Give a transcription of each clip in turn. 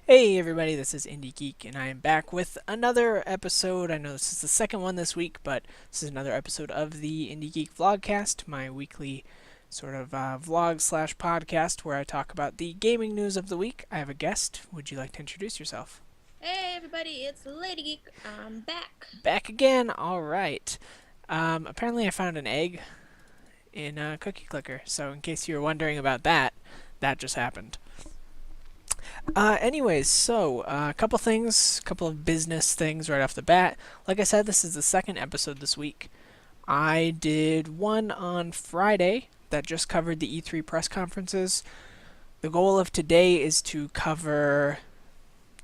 Hey everybody, this is IndieGeek, and I am back with another episode. I know this is the second one this week, but this is another episode of the IndieGeek Vlogcast, my weekly sort of vlog slash podcast where I talk about the gaming news of the week. I have a guest. Would you like to introduce yourself? Hey everybody, it's LadyGeek. I'm back. Back again. All right. Apparently, I found an egg in a cookie clicker. So, in case you were wondering about that, that just happened. Anyways, so a couple things, couple of business things right off the bat. Like I said, this is the second episode this week. I did one on Friday that just covered the E3 press conferences. The goal of today is to cover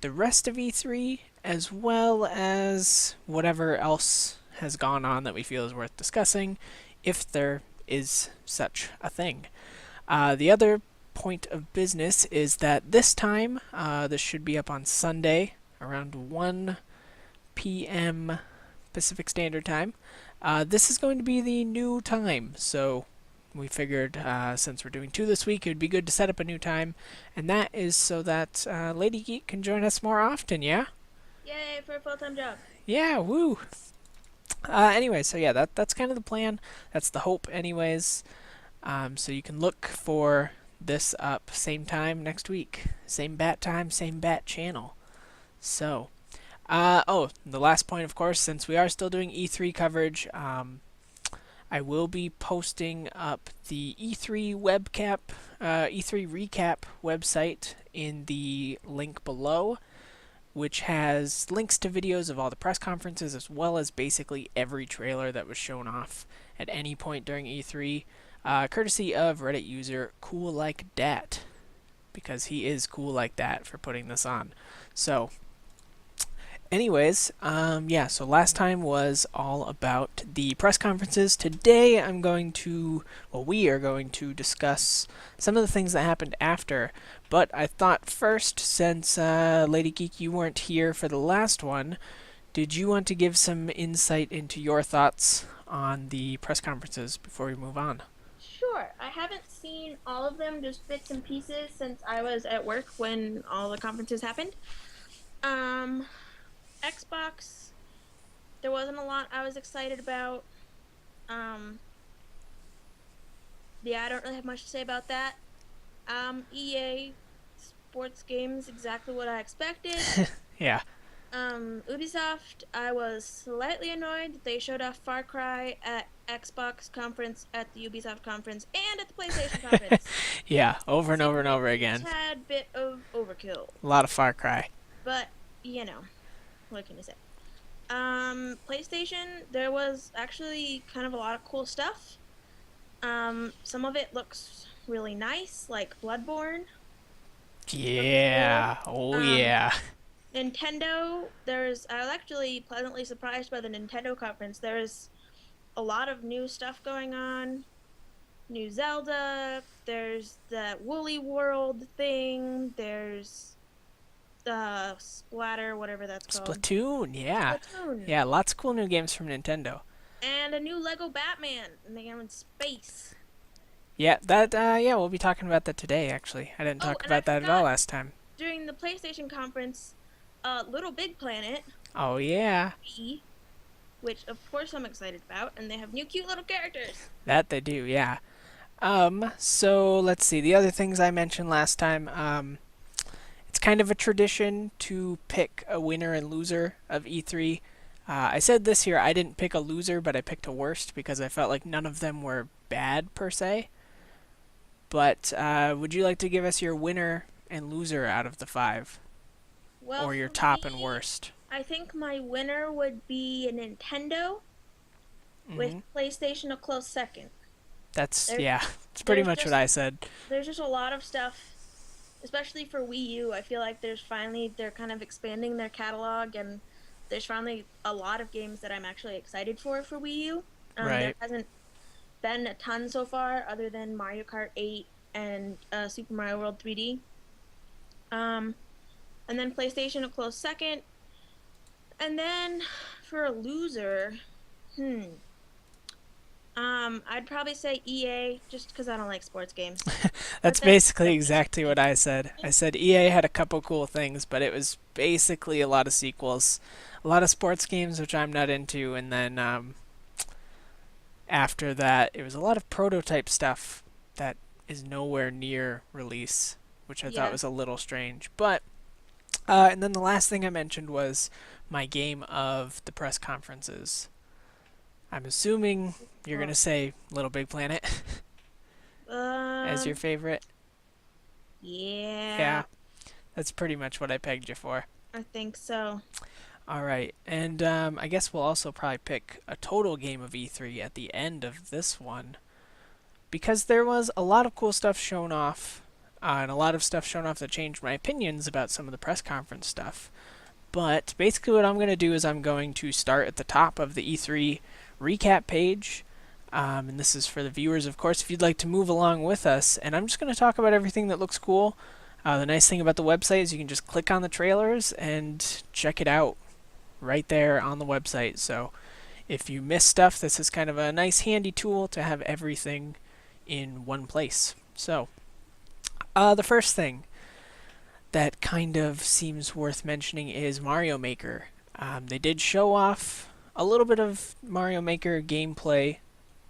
the rest of E3 as well as whatever else has gone on that we feel is worth discussing, if there is such a thing. The other point of business is that this time, this should be up on Sunday around 1 p.m. Pacific Standard Time. This is going to be the new time, so we figured since we're doing two this week, it would be good to set up a new time, and that is so that Lady Geek can join us more often, yeah? Yay for a full-time job. Yeah, woo! Anyway, so yeah, that's kind of the plan. That's the hope, anyways. So you can look for this up same time next week. Same bat time, same bat channel. So, the last point, of course, since we are still doing E3 coverage, I will be posting up the E3 recap website in the link below, which has links to videos of all the press conferences as well as basically every trailer that was shown off at any point during E3, courtesy of Reddit user Cool Like Dat, because he is cool like that for putting this on. So, anyways, yeah, so last time was all about the press conferences. Today we are going to discuss some of the things that happened after. But I thought first, since Lady Geek, you weren't here for the last one, did you want to give some insight into your thoughts on the press conferences before we move on? Sure, I haven't seen all of them, just bits and pieces since I was at work when all the conferences happened. Um, Xbox, there wasn't a lot I was excited about. Um, yeah, I don't really have much to say about that. EA sports games, exactly what I expected. Yeah, Ubisoft, I was slightly annoyed that they showed off Far Cry at Xbox conference, at the Ubisoft conference, and at the PlayStation conference. yeah, over and Seemed over and over a again. tad bit of overkill, A lot of Far Cry. but you know, what can you say? PlayStation, there was actually kind of a lot of cool stuff. Some of it looks really nice, like Bloodborne. Looks cool. Yeah, oh Um, yeah. Nintendo, I was actually pleasantly surprised by the Nintendo conference. There's a lot of new stuff going on. New Zelda, there's that Woolly World thing, there's the Splatter, whatever that's called. Splatoon, yeah. Splatoon. Yeah, lots of cool new games from Nintendo. And a new Lego Batman, and they are in space. Yeah, yeah, we'll be talking about that today, actually. I didn't Oh, talk and I about that at all forgot, last time. during the PlayStation conference, Little Big Planet, Oh, yeah. which of course I'm excited about, and they have new cute little characters. That they do, yeah. So let's see. The other things I mentioned last time, it's kind of a tradition to pick a winner and loser of E3. I said this year I didn't pick a loser, but I picked a worst because I felt like none of them were bad per se. But would you like to give us your winner and loser out of the five, Well, or your for top and me, worst? I think my winner would be a Nintendo, with Hmm. PlayStation a close second. That's There, yeah. It's pretty there's much what just I said. there's just a lot of stuff, especially for Wii U. I feel like they're kind of expanding their catalog, and there's finally a lot of games that I'm actually excited for Wii U. There Right. hasn't been a ton so far, other than Mario Kart 8 and Super Mario World 3D. Um, and then PlayStation a close second, and then for a loser, hmm. I'd probably say EA just because I don't like sports games. But That's then basically exactly LadyGeek. what I said. I said EA had a couple cool things, but it was basically a lot of sequels, a lot of sports games which I'm not into, and then after that, it was a lot of prototype stuff that is nowhere near release, which I thought Yeah, was a little strange. But and then the last thing I mentioned was my game of the press conferences. I'm assuming you're gonna well, say Little Big Planet as your um, favorite. yeah, Yeah, that's pretty much what I pegged you for. I think so. All right, and I guess we'll also probably pick a total game of E3 at the end of this one because there was a lot of cool stuff shown off, and a lot of stuff shown off that changed my opinions about some of the press conference stuff. But basically, what I'm going to do is I'm going to start at the top of the E3 recap page. And this is for the viewers, of course, if you'd like to move along with us. And I'm just going to talk about everything that looks cool. The nice thing about the website is you can just click on the trailers and check it out right there on the website. So if you miss stuff, this is kind of a nice handy tool to have everything in one place. So the first thing that kind of seems worth mentioning is Mario Maker. They did show off a little bit of Mario Maker gameplay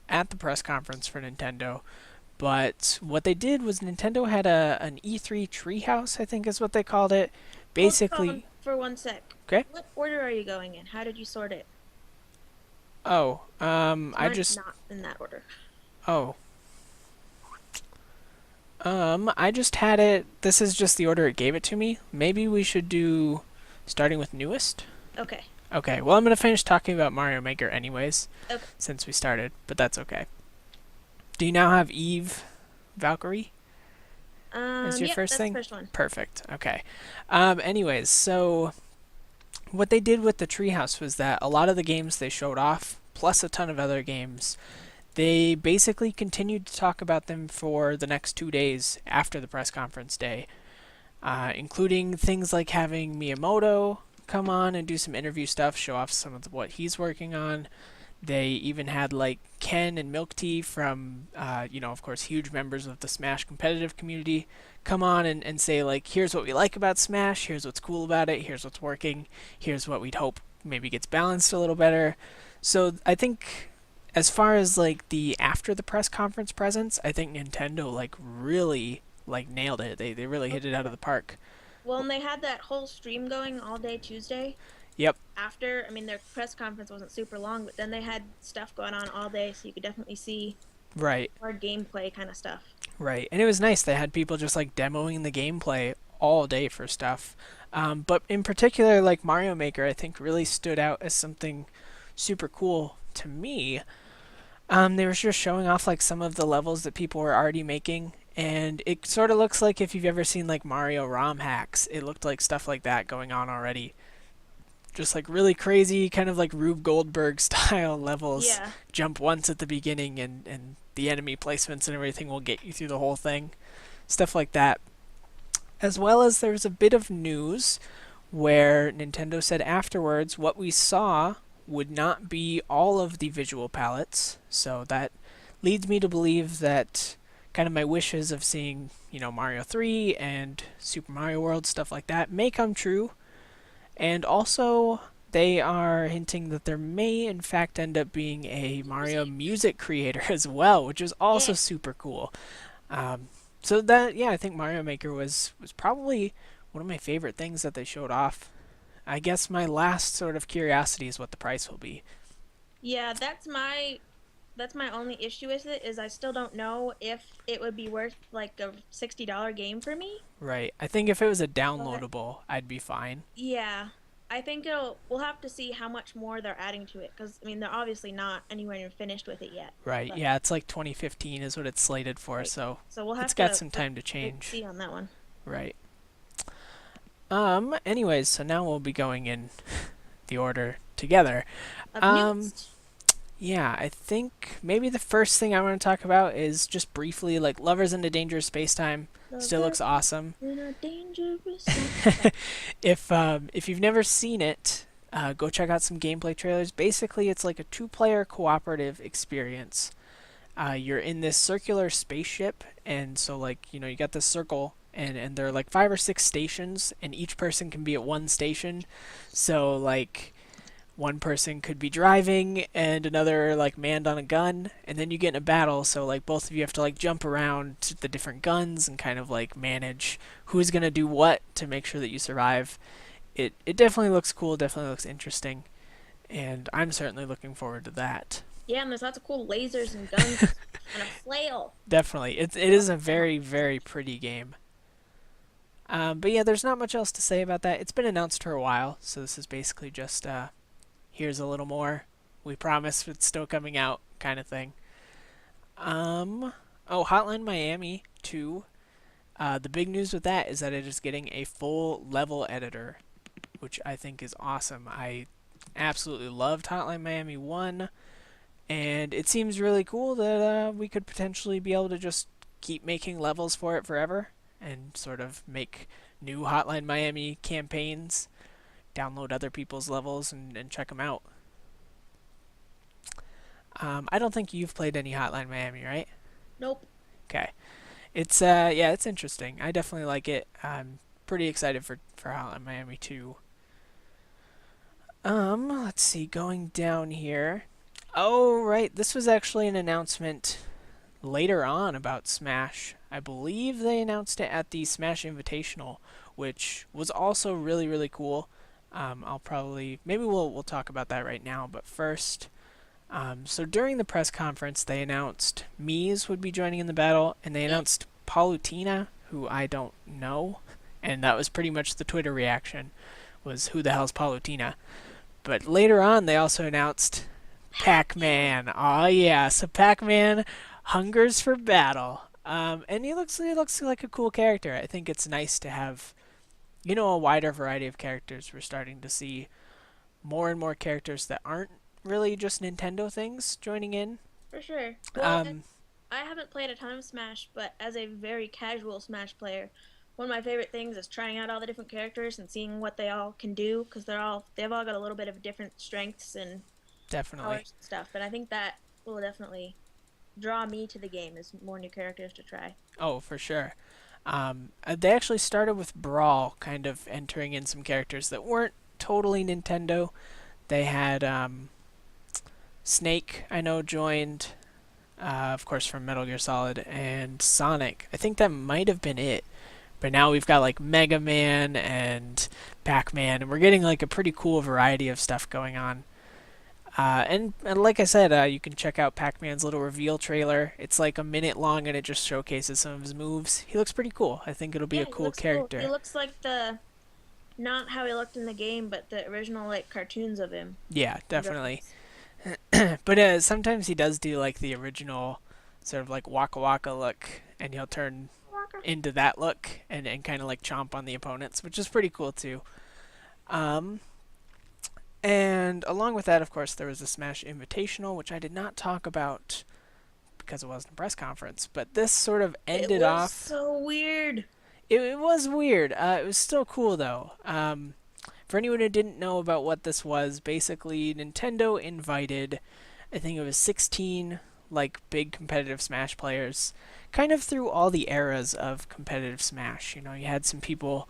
at the press conference for Nintendo, but what they did was Nintendo had an E3 treehouse, I think is what they called it. Hold the phone Basically, for 1 sec. okay. What order are you going in? How did you sort it? Oh, I Mine's just not in that order. oh, I just had it. This is just the order it gave it to me. Maybe we should do starting with newest. Okay. Okay, well, I'm going to finish talking about Mario Maker anyways, Okay. since we started, but that's okay. Do you now have Eve Valkyrie as your Yep, first that's the thing? first one. Perfect, okay. Anyways, so what they did with the treehouse was that a lot of the games they showed off, plus a ton of other games, they basically continued to talk about them for the next 2 days after the press conference day, including things like having Miyamoto come on and do some interview stuff, show off some of what he's working on. They even had like Ken and Milk Tea from, of course, huge members of the Smash competitive community come on and say, like, here's what we like about Smash, here's what's cool about it, here's what's working, here's what we'd hope maybe gets balanced a little better. So I think as far as like the after the press conference presence, I think Nintendo like really like nailed it. They really hit it out of Okay. the park. Well, and they had that whole stream going all day Tuesday. Yep. After, I mean, their press conference wasn't super long, but then they had stuff going on all day, so you could definitely see Right. more gameplay kind of stuff. Right. And it was nice. They had people just like demoing the gameplay all day for stuff. But in particular, like Mario Maker, I think really stood out as something super cool to me. They were just showing off like some of the levels that people were already making. And it sort of looks like if you've ever seen like Mario ROM hacks, it looked like stuff like that going on already. Just like really crazy, kind of like Rube Goldberg style levels. Yeah. Jump once at the beginning, and the enemy placements and everything will get you through the whole thing. Stuff like that. As well as there was a bit of news where Nintendo said afterwards what we saw would not be all of the visual palettes. So that leads me to believe that kind of my wishes of seeing, Mario 3 and Super Mario World, stuff like that, may come true. And also, they are hinting that there may, in fact, end up being a Mario Music. music creator as well, which is also Yeah. super cool. Um, so that, yeah, I think Mario Maker was probably one of my favorite things that they showed off. I guess my last sort of curiosity is what the price will be. Yeah, that's my only issue with it is I still don't know if it would be worth like a $60 game for me. Right. I think if it was a But downloadable, I'd be fine. yeah, I think we'll have to see how much more they're adding to it because I mean they're obviously not anywhere near finished with it yet. Right. But Yeah, it's like 2015 is what it's slated for, right, so so we'll it's have got to some time to wait and change. see on that one. Right. Anyways, so now we'll be going in the order together. Of Um, newest. yeah, I think maybe the first thing I want to talk about is just briefly like Lovers in a Dangerous Space Time. Still Lover looks awesome. in a dangerous zone. Okay. If you've never seen it, go check out some gameplay trailers. Basically, it's like a two-player cooperative experience. You're in this circular spaceship, and so like you got this circle, and there are like 5 or 6 stations, and each person can be at one station. So like one person could be driving and another like manned on a gun, and then you get in a battle, so like both of you have to like jump around to the different guns and kind of like manage who's going to do what to make sure that you survive. It definitely looks cool, definitely looks interesting, and I'm certainly looking forward to that. Yeah, and there's lots of cool lasers and guns and a flail. Definitely. It is a very, very pretty game. But yeah, there's not much else to say about that. It's been announced for a while, so this is basically just here's a little more. We promise it's still coming out kind of thing. Oh, Hotline Miami 2. The big news with that is that it is getting a full level editor, which I think is awesome. I absolutely loved Hotline Miami 1, and it seems really cool that we could potentially be able to just keep making levels for it forever and sort of make new Hotline Miami campaigns, download other people's levels, and check them out. I don't think you've played any Hotline Miami, right? Nope. Okay. It's yeah, it's interesting. I definitely like it. I'm pretty excited for Hotline Miami 2. Let's see, going down here. Oh, right. This was actually an announcement later on about Smash. I believe they announced it at the Smash Invitational, which was also really, really cool. I'll probably maybe we'll talk about that right now, but first, so during the press conference, they announced Mies would be joining in the battle, and they announced Palutena, who I don't know, and that was pretty much the Twitter reaction, was who the hell's Palutena? But later on, they also announced Pac-Man. Oh yeah, so Pac-Man hungers for battle, and he looks like a cool character. I think it's nice to have, a wider variety of characters. We're starting to see more and more characters that aren't really just Nintendo things joining in. For sure. Well, I haven't played a ton of Smash, but as a very casual Smash player, one of my favorite things is trying out all the different characters and seeing what they all can do because they've all got a little bit of different strengths and Definitely. powers and stuff. And I think that will definitely draw me to the game as more new characters to try. Oh, for sure. They actually started with Brawl, kind of entering in some characters that weren't totally Nintendo. They had Snake, I know, joined, of course, from Metal Gear Solid, and Sonic. I think that might have been it. But now we've got like Mega Man and Pac-Man, and we're getting like a pretty cool variety of stuff going on. And like I said, you can check out Pac-Man's little reveal trailer. It's like a minute long, and it just showcases some of his moves. He looks pretty cool. I think it'll be Yeah, a he cool looks character. Cool. He looks like not how he looked in the game, but the original like cartoons of him. Yeah, definitely. But sometimes he does do like the original sort of like Waka Waka look, and he'll turn into that look and kind of like chomp on the opponents, which is pretty cool too. Um, and along with that, of course, there was the Smash Invitational, which I did not talk about because it wasn't a press conference. But this sort of ended off. So weird. It was weird. It was still cool though. For anyone who didn't know about what this was, basically Nintendo invited, I think it was 16 like big competitive Smash players, kind of through all the eras of competitive Smash. You had some people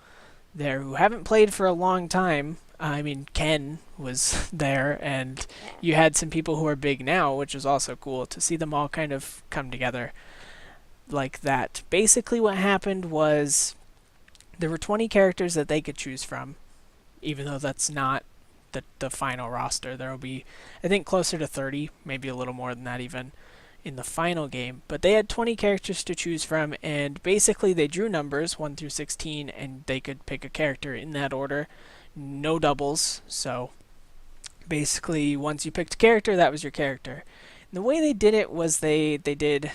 there who haven't played for a long time. I mean, Ken was there, and you had some people who are big now, which is also cool to see them all kind of come together like that. Basically, what happened was there were 20 characters that they could choose from, even though that's not the final roster. There will be, I think, closer to 30, maybe a little more than that even, in the final game. But they had 20 characters to choose from, and basically they drew numbers 1 through 16, and they could pick a character in that order. No doubles, so basically once you picked a character, that was your character. And the way they did it was they did,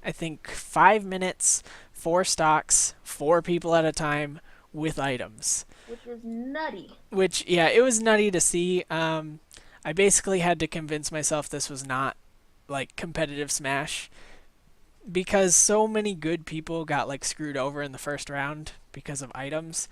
I think, 5 minutes, 4 stocks, 4 people at a time with items. Which was nutty. Which, yeah, it was nutty to see. I basically had to convince myself this was not like competitive Smash because so many good people got like screwed over in the first round because of items.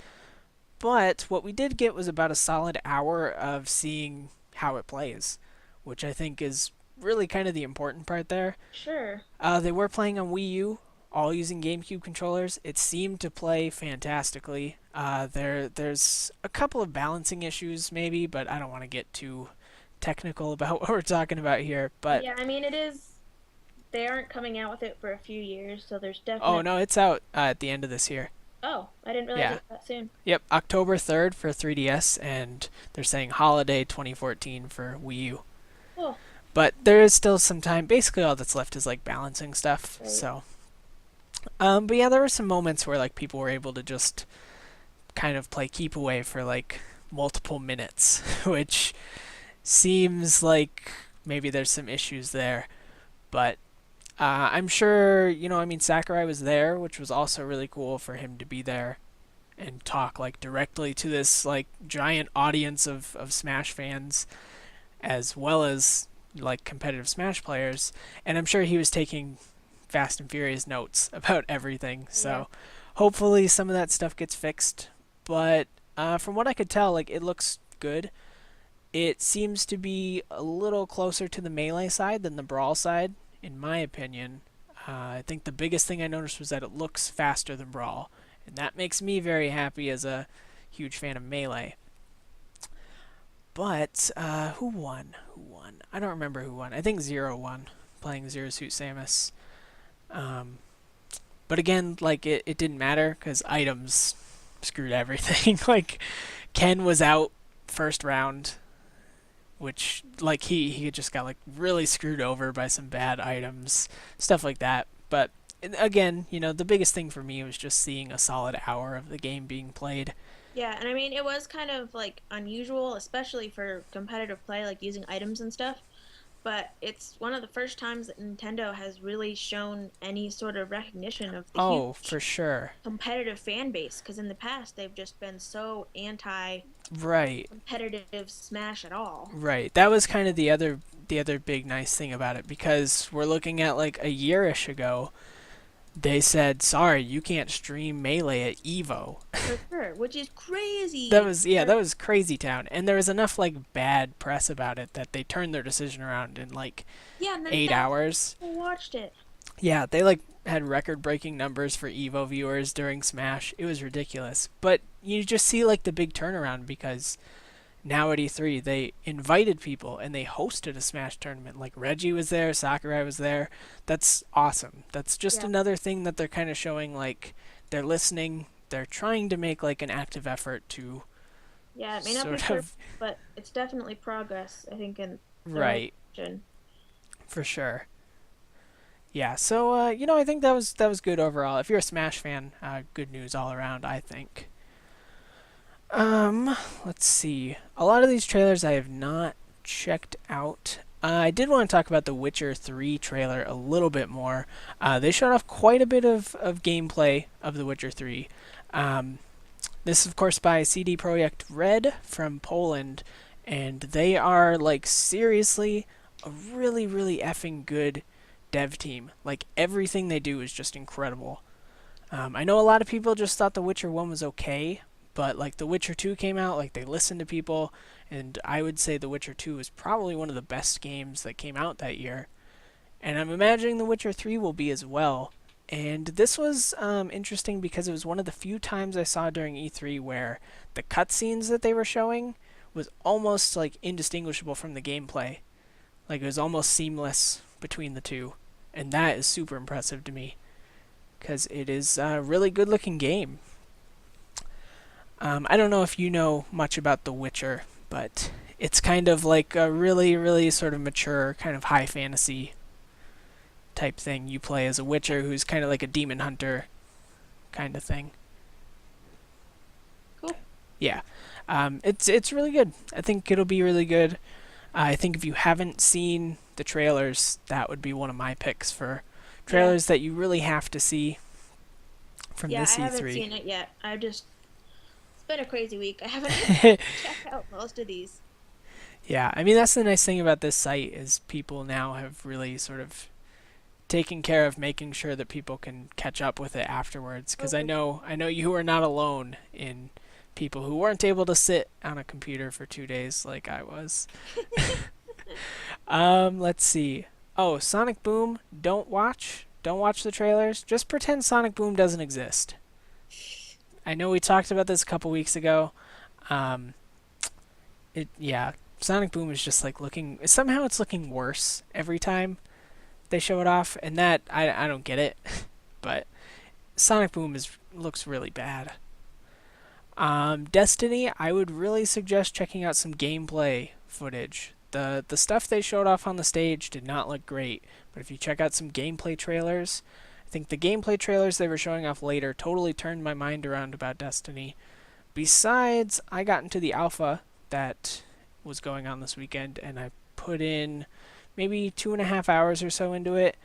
But what we did get was about a solid hour of seeing how it plays, which I think is really kind of the important part there. Sure. They were playing on Wii U, all using GameCube controllers. It seemed to play fantastically. There's a couple of balancing issues maybe, but I don't want to get too technical about what we're talking about here. But Yeah, I mean, it is. They aren't coming out with it for a few years, so there's oh definite. no, it's out at the end of this year. Oh, I didn't realize it Yeah. was that soon. Yep, October 3rd for 3DS, and they're saying holiday 2014 for Wii U. Oh, But there is still some time. Basically, all that's left is like balancing stuff. right. So, but yeah, there were some moments where like people were able to just kind of play keep away for like multiple minutes, which seems like maybe there's some issues there. But I'm sure, I mean, Sakurai was there, which was also really cool for him to be there and talk like directly to this like giant audience of Smash fans as well as like competitive Smash players. And I'm sure he was taking Fast and Furious notes about everything. Yeah. So hopefully some of that stuff gets fixed. But from what I could tell, like it looks good. It seems to be a little closer to the melee side than the brawl side, in my opinion. I think the biggest thing I noticed was that it looks faster than brawl, and that makes me very happy as a huge fan of melee. But who won? Who won? I don't remember who won. I think Zero won, playing Zero Suit Samus. Um, but again, like it didn't matter because items screwed everything. Like Ken was out first round, which like he just got like really screwed over by some bad items, stuff like that. But again, the biggest thing for me was just seeing a solid hour of the game being played. Yeah, and I mean, it was kind of like unusual, especially for competitive play, like using items and stuff. But it's one of the first times that Nintendo has really shown any sort of recognition of the Oh, for huge sure. competitive fan base. Because in the past, they've just been so anti Right. competitive Smash at all. Right. That was kind of the other big nice thing about it because we're looking at like a yearish ago. They said, "Sorry, you can't stream Melee at Evo." For sure, which is That crazy. was yeah, that was crazy town, and there was enough like bad press about it that they turned their decision around in like Yeah, and then 8 hours. people watched it. Yeah, they like had record-breaking numbers for Evo viewers during Smash. It was ridiculous, but you just see like the big turnaround because now at E3 they invited people and they hosted a Smash tournament. Like Reggie was there, Sakurai was there. That's awesome. That's just Yeah, another thing that they're kind of showing like they're listening. They're trying to make like an active effort to yeah, it may not be sort perfect, of but it's definitely progress, I think, in the right right direction. for sure. Yeah, so I think that was good overall. If you're a Smash fan, good news all around, I think. Let's see. A lot of these trailers I have not checked out. I did want to talk about the Witcher 3 trailer a little bit more. They showed off quite a bit of gameplay of The Witcher 3. Um, this is, of course, by CD Projekt Red from Poland, and they are, like, seriously a really, really effing good dev team. Like, everything they do is just incredible. I know a lot of people just thought The Witcher 1 was okay, but like The Witcher 2 came out, like they listened to people, and I would say The Witcher 2 is probably one of the best games that came out that year. And I'm imagining The Witcher 3 will be as well. And this was interesting because it was one of the few times I saw during E3 where the cutscenes that they were showing was almost like indistinguishable from the gameplay. Like it was almost seamless between the two. And that is super impressive to me because it is a really good looking game. I don't know if you know much about The Witcher, but it's kind of like a really, really sort of mature, kind of high fantasy type thing. You play as a Witcher who's kind of like a demon hunter kind of thing. Cool. Yeah, it's really good. I think it'll be really good. I think if you haven't seen the trailers, that would be one of my picks for Yeah. trailers that you really have to see from Yeah, I this haven't E3. seen it yet. It's been a crazy week. I haven't had time to check out most of these. Yeah, I mean that's the nice thing about this site is people now have really sort of taken care of making sure that people can catch up with it afterwards Oh, because I for know I know you are not alone in people who weren't able to sit on a computer for 2 days like I was. Let's see. Oh, Sonic Boom, don't watch. Don't watch the trailers. Just pretend Sonic Boom doesn't exist. I know we talked about this a couple weeks ago. Um, yeah, Sonic Boom is just like looking. Somehow it's looking worse every time they show it off, and that I don't get it. But Sonic Boom is looks really bad. Destiny, I would really suggest checking out some gameplay footage. The stuff they showed off on the stage did not look great, but if you check out some gameplay trailers, I think the gameplay trailers they were showing off later totally turned my mind around about Destiny. Besides, I got into the alpha that was going on this weekend, and I put in maybe 2.5 hours or so into it,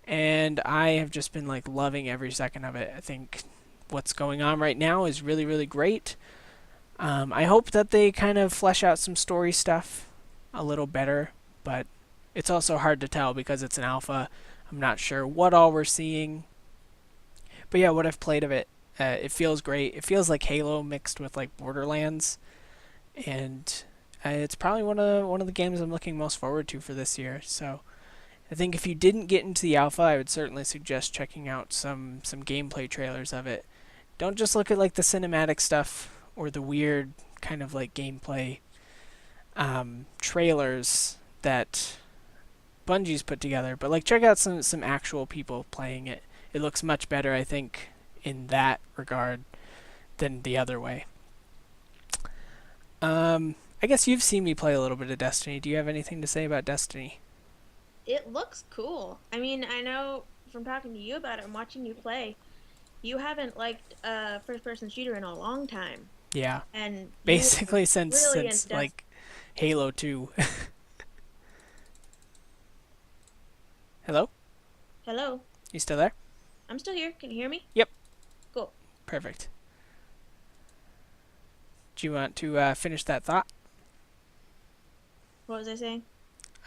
and I have just been like loving every second of it. I think what's going on right now is really, really great. I hope that they kind of flesh out some story stuff a little better, but it's also hard to tell because it's an alpha. I'm not sure what all we're seeing. But yeah, what I've played of it, it feels great. It feels like Halo mixed with like Borderlands, and it's probably one of the games I'm looking most forward to for this year. So I think if you didn't get into the alpha, I would certainly suggest checking out some gameplay trailers of it. Don't just look at like the cinematic stuff or the weird kind of like gameplay trailers that Bungie's put together, but like check out some actual people playing it. It looks much better, I think, in that regard than the other way. I guess you've seen me play a little bit of Destiny. Do you have anything to say about Destiny? It looks cool. I mean, I know from talking to you about it and watching you play, you haven't liked a first-person shooter in a long time, Yeah, and you were basically since really since into Destiny. like Halo 2. Hello? Hello, You still there? I'm still here. Can you hear me? Yep. Cool. Perfect. Do you want to finish that thought? What was I saying?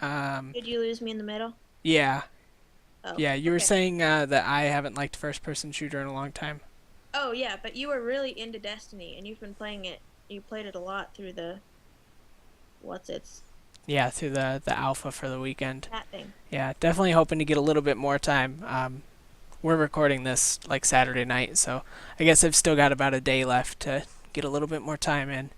Um, Did you lose me in the middle? yeah, Oh, yeah. You were okay. saying that I haven't liked first-person shooter in a long time. Oh yeah, but you were really into Destiny, and you've been playing it. You played it a lot through the what's it's Yeah, through the alpha for the weekend. that thing. Yeah, definitely hoping to get a little bit more time. We're recording this like Saturday night, so I guess I've still got about a day left to get a little bit more time in.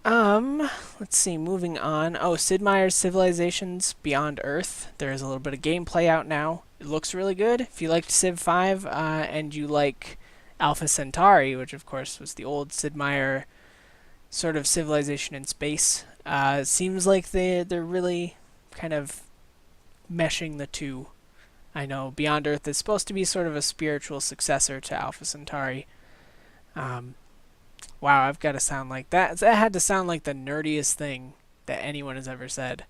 Let's see, moving on. Oh, Sid Meier's Civilizations Beyond Earth. There is a little bit of gameplay out now. It looks really good. If you liked Civ 5 and you like Alpha Centauri, which of course was the old Sid Meier sort of civilization in space, it seems like they're really kind of meshing the two. I know Beyond Earth is supposed to be sort of a spiritual successor to Alpha Centauri. Um, wow, I've got to sound like that. That had to sound like the nerdiest thing that anyone has ever said.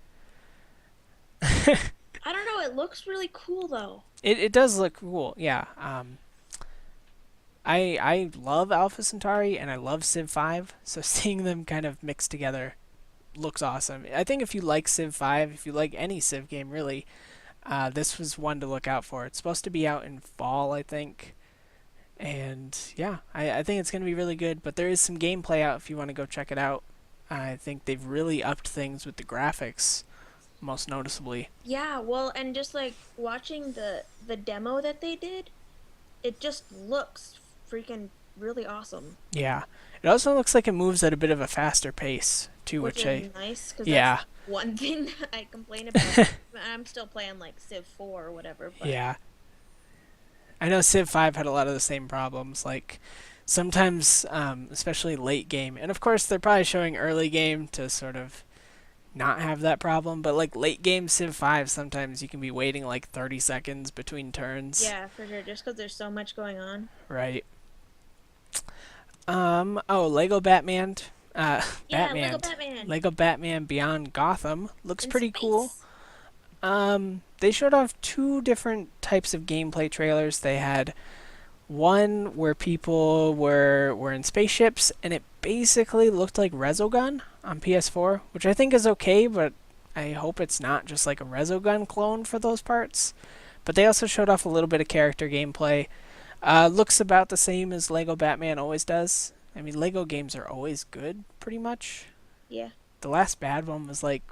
I don't know. It looks really cool though. It does look cool, yeah. I love Alpha Centauri and I love Civ 5, so seeing them kind of mixed together looks awesome. I think if you like Civ 5, if you like any Civ game really, this was one to look out for. It's supposed to be out in fall, I think. And yeah, I think it's going to be really good, but there is some gameplay out if you want to go check it out. I think they've really upped things with the graphics, most noticeably. Yeah, well, and just like watching the demo that they did, it just looks freaking really awesome. Yeah. It also looks like it moves at a bit of a faster pace, too, Which which is nice because that's yeah, one thing that I complain about. I'm still playing like Civ 4 or whatever, but yeah. I know Civ 5 had a lot of the same problems, like sometimes, especially late game, and of course they're probably showing early game to sort of not have that problem, but like late game Civ 5, sometimes you can be waiting like 30 seconds between turns. yeah, for sure. Just because there's so much going on. Right. Oh, Lego Batman. Yeah, Lego Batman. Batman Lego Batman Beyond Gotham looks in pretty cool. space. They showed off two different types of gameplay trailers. They had one where people were in spaceships, and it basically looked like Resogun on PS4, which I think is okay, but I hope it's not just like a Resogun clone for those parts. But they also showed off a little bit of character gameplay. Looks about the same as Lego Batman always does. I mean, Lego games are always good, pretty much. Yeah. The last bad one was like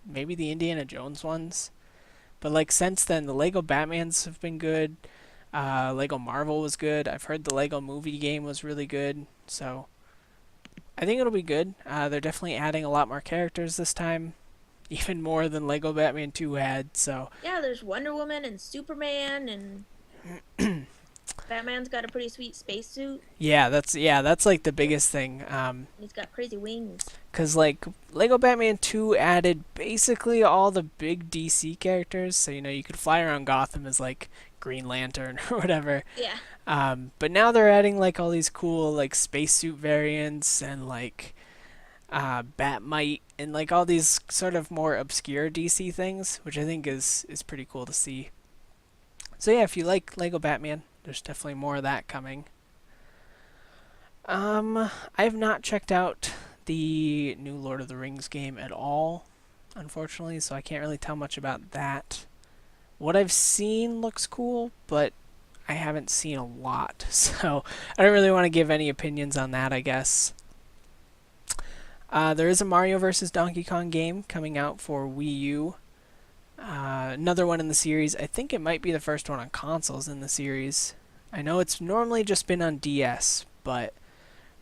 maybe the Indiana Jones ones. But like since then, the Lego Batmans have been good. Lego Marvel was good. I've heard the Lego Movie game was really good. So I think it'll be good. They're definitely adding a lot more characters this time, even more than Lego Batman 2 had. So Yeah, there's Wonder Woman and Superman, and Batman's got a pretty sweet spacesuit. yeah, that's like the biggest thing. He's got crazy wings. Cause like Lego Batman 2 added basically all the big DC characters, so you could fly around Gotham as like Green Lantern or whatever. Yeah. But now they're adding like all these cool like spacesuit variants and like Batmite and like all these sort of more obscure DC things, which I think is pretty cool to see. So yeah, if you like Lego Batman, there's definitely more of that coming. I have not checked out the new Lord of the Rings game at all, unfortunately, so I can't really tell much about that. What I've seen looks cool, but I haven't seen a lot, so I don't really want to give any opinions on that, I guess. There is a Mario vs. Donkey Kong game coming out for Wii U. Another one in the series. I think it might be the first one on consoles in the series. I know it's normally just been on DS, but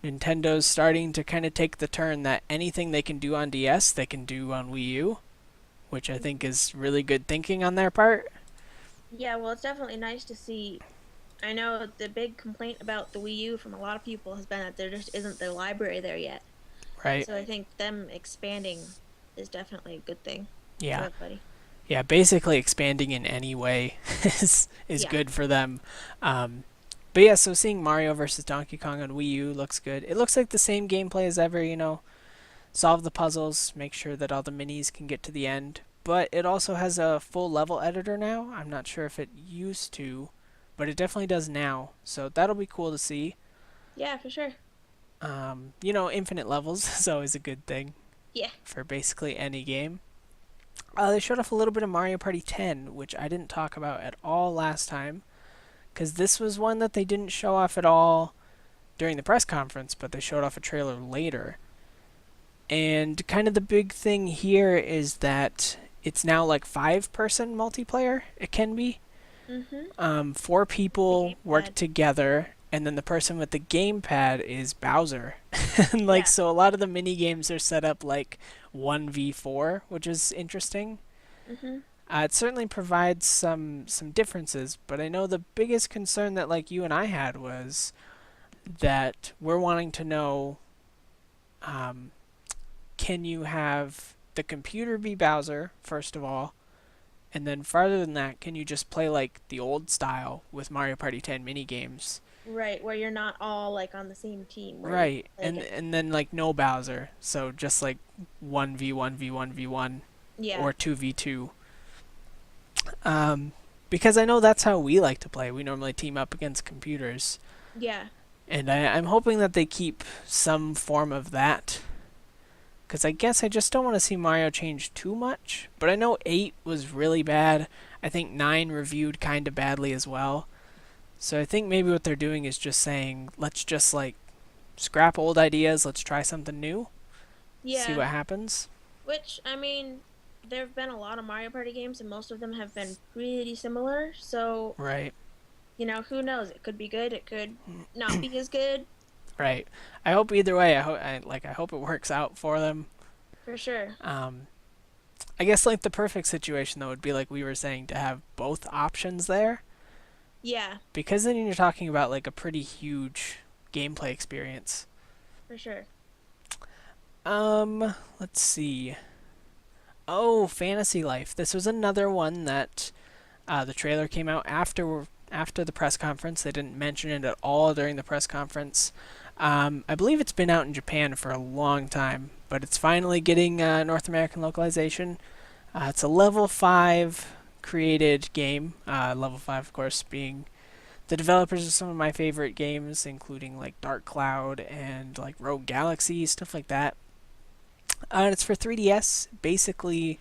Nintendo's starting to kind of take the turn that anything they can do on DS, they can do on Wii U, which I think is really good thinking on their part. Yeah, well, it's definitely nice to see. I know the big complaint about the Wii U from a lot of people has been that there just isn't the library there yet. Right? So I think them expanding is definitely a good thing for Yeah. everybody. Yeah, basically expanding in any way is Yeah. good for them. But yeah, so seeing Mario versus Donkey Kong on Wii U looks good. It looks like the same gameplay as ever. Solve the puzzles, make sure that all the minis can get to the end. But it also has a full level editor now. I'm not sure if it used to, but it definitely does now. So that'll be cool to see. Yeah, for sure. Infinite levels is always a good thing Yeah. for basically any game. They showed off a little bit of Mario Party 10, which I didn't talk about at all last time, because this was one that they didn't show off at all during the press conference, but they showed off a trailer later. And kind of the big thing here is that it's now like 5-person multiplayer. It can be. Mhm. Four The people work gamepad. together, and then the person with the gamepad is Bowser. And like Yeah. so, a lot of the mini games are set up like 1v4, which is interesting. Mhm. It certainly provides some differences, but I know the biggest concern that like you and I had was that we're wanting to know, um, can you have the computer be Bowser first of all, and then farther than that, can you just play like the old style with Mario Party 10 mini games? Right, where you're not all like on the same team, where you Right, play and against. and then like no Bowser, so just like 1v1v1v1 Yeah. or 2v2. Um, because I know that's how we like to play. We normally team up against computers, Yeah. and I'm hoping that they keep some form of that. Because I guess I just don't want to see Mario change too much. But I know 8 was really bad. I think 9 reviewed kind of badly as well. So I think maybe what they're doing is just saying, let's just like scrap old ideas, let's try something new, see Yeah. what happens. Which, I mean, there have been a lot of Mario Party games, and most of them have been pretty similar. So, Right, who knows? It could be good. It could not be as good, right. I hope either way. I hope it works out for them. for sure. Um, I guess like the perfect situation though would be like we were saying to have both options there, Yeah, because then you're talking about like a pretty huge gameplay experience. for sure. Let's see. Oh, Fantasy Life. This was another one that the trailer came out after the press conference. They didn't mention it at all during the press conference. I believe it's been out in Japan for a long time, but it's finally getting North American localization. It's a level 5 created game. Level 5, of course, being the developers of some of my favorite games, including like Dark Cloud and like Rogue Galaxy, stuff like that. And it's for 3DS. Basically,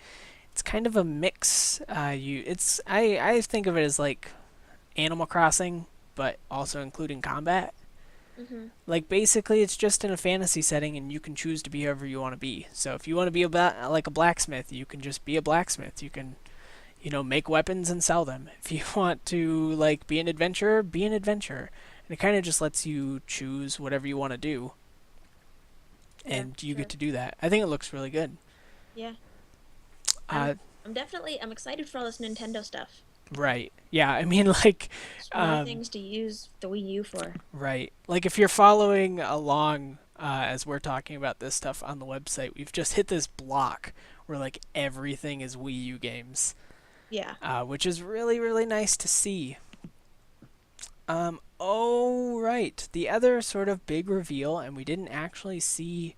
it's kind of a mix. I think of it as like Animal Crossing, but also including combat. Mhm. Like basically, it's just in a fantasy setting, and you can choose to be whoever you want to be. So if you want to be like a blacksmith, you can just be a blacksmith. You can, make weapons and sell them. If you want to like be an adventurer, be an adventurer. And it kind of just lets you choose whatever you want to do, Yeah, and you get sure. to do that. I think it looks really good. Yeah. I'm Uh, I'm excited for all this Nintendo stuff. right. Yeah. I mean, like, Just more um, things to use the Wii U for. right. Like if you're following along as we're talking about this stuff on the website, we've just hit this block where like everything is Wii U games, Yeah. which is really really nice to see. Oh right, the other sort of big reveal, and we didn't actually see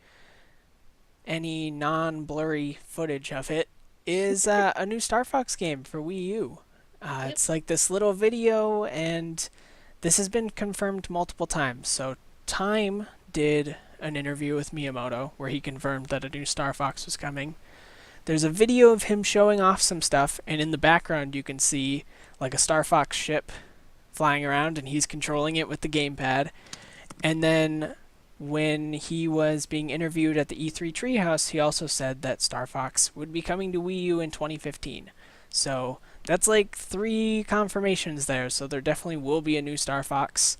any non-blurry footage of it, is a new Star Fox game for Wii U. Yep. It's like this little video, and this has been confirmed multiple times. So Time did an interview with Miyamoto where he confirmed that a new Star Fox was coming. There's a video of him showing off some stuff, and in the background you can see like a Star Fox ship flying around, and he's controlling it with the gamepad. And then when he was being interviewed at the E3 Treehouse, he also said that Star Fox would be coming to Wii U in 2015. So that's like 3 confirmations there. So there definitely will be a new Star Fox,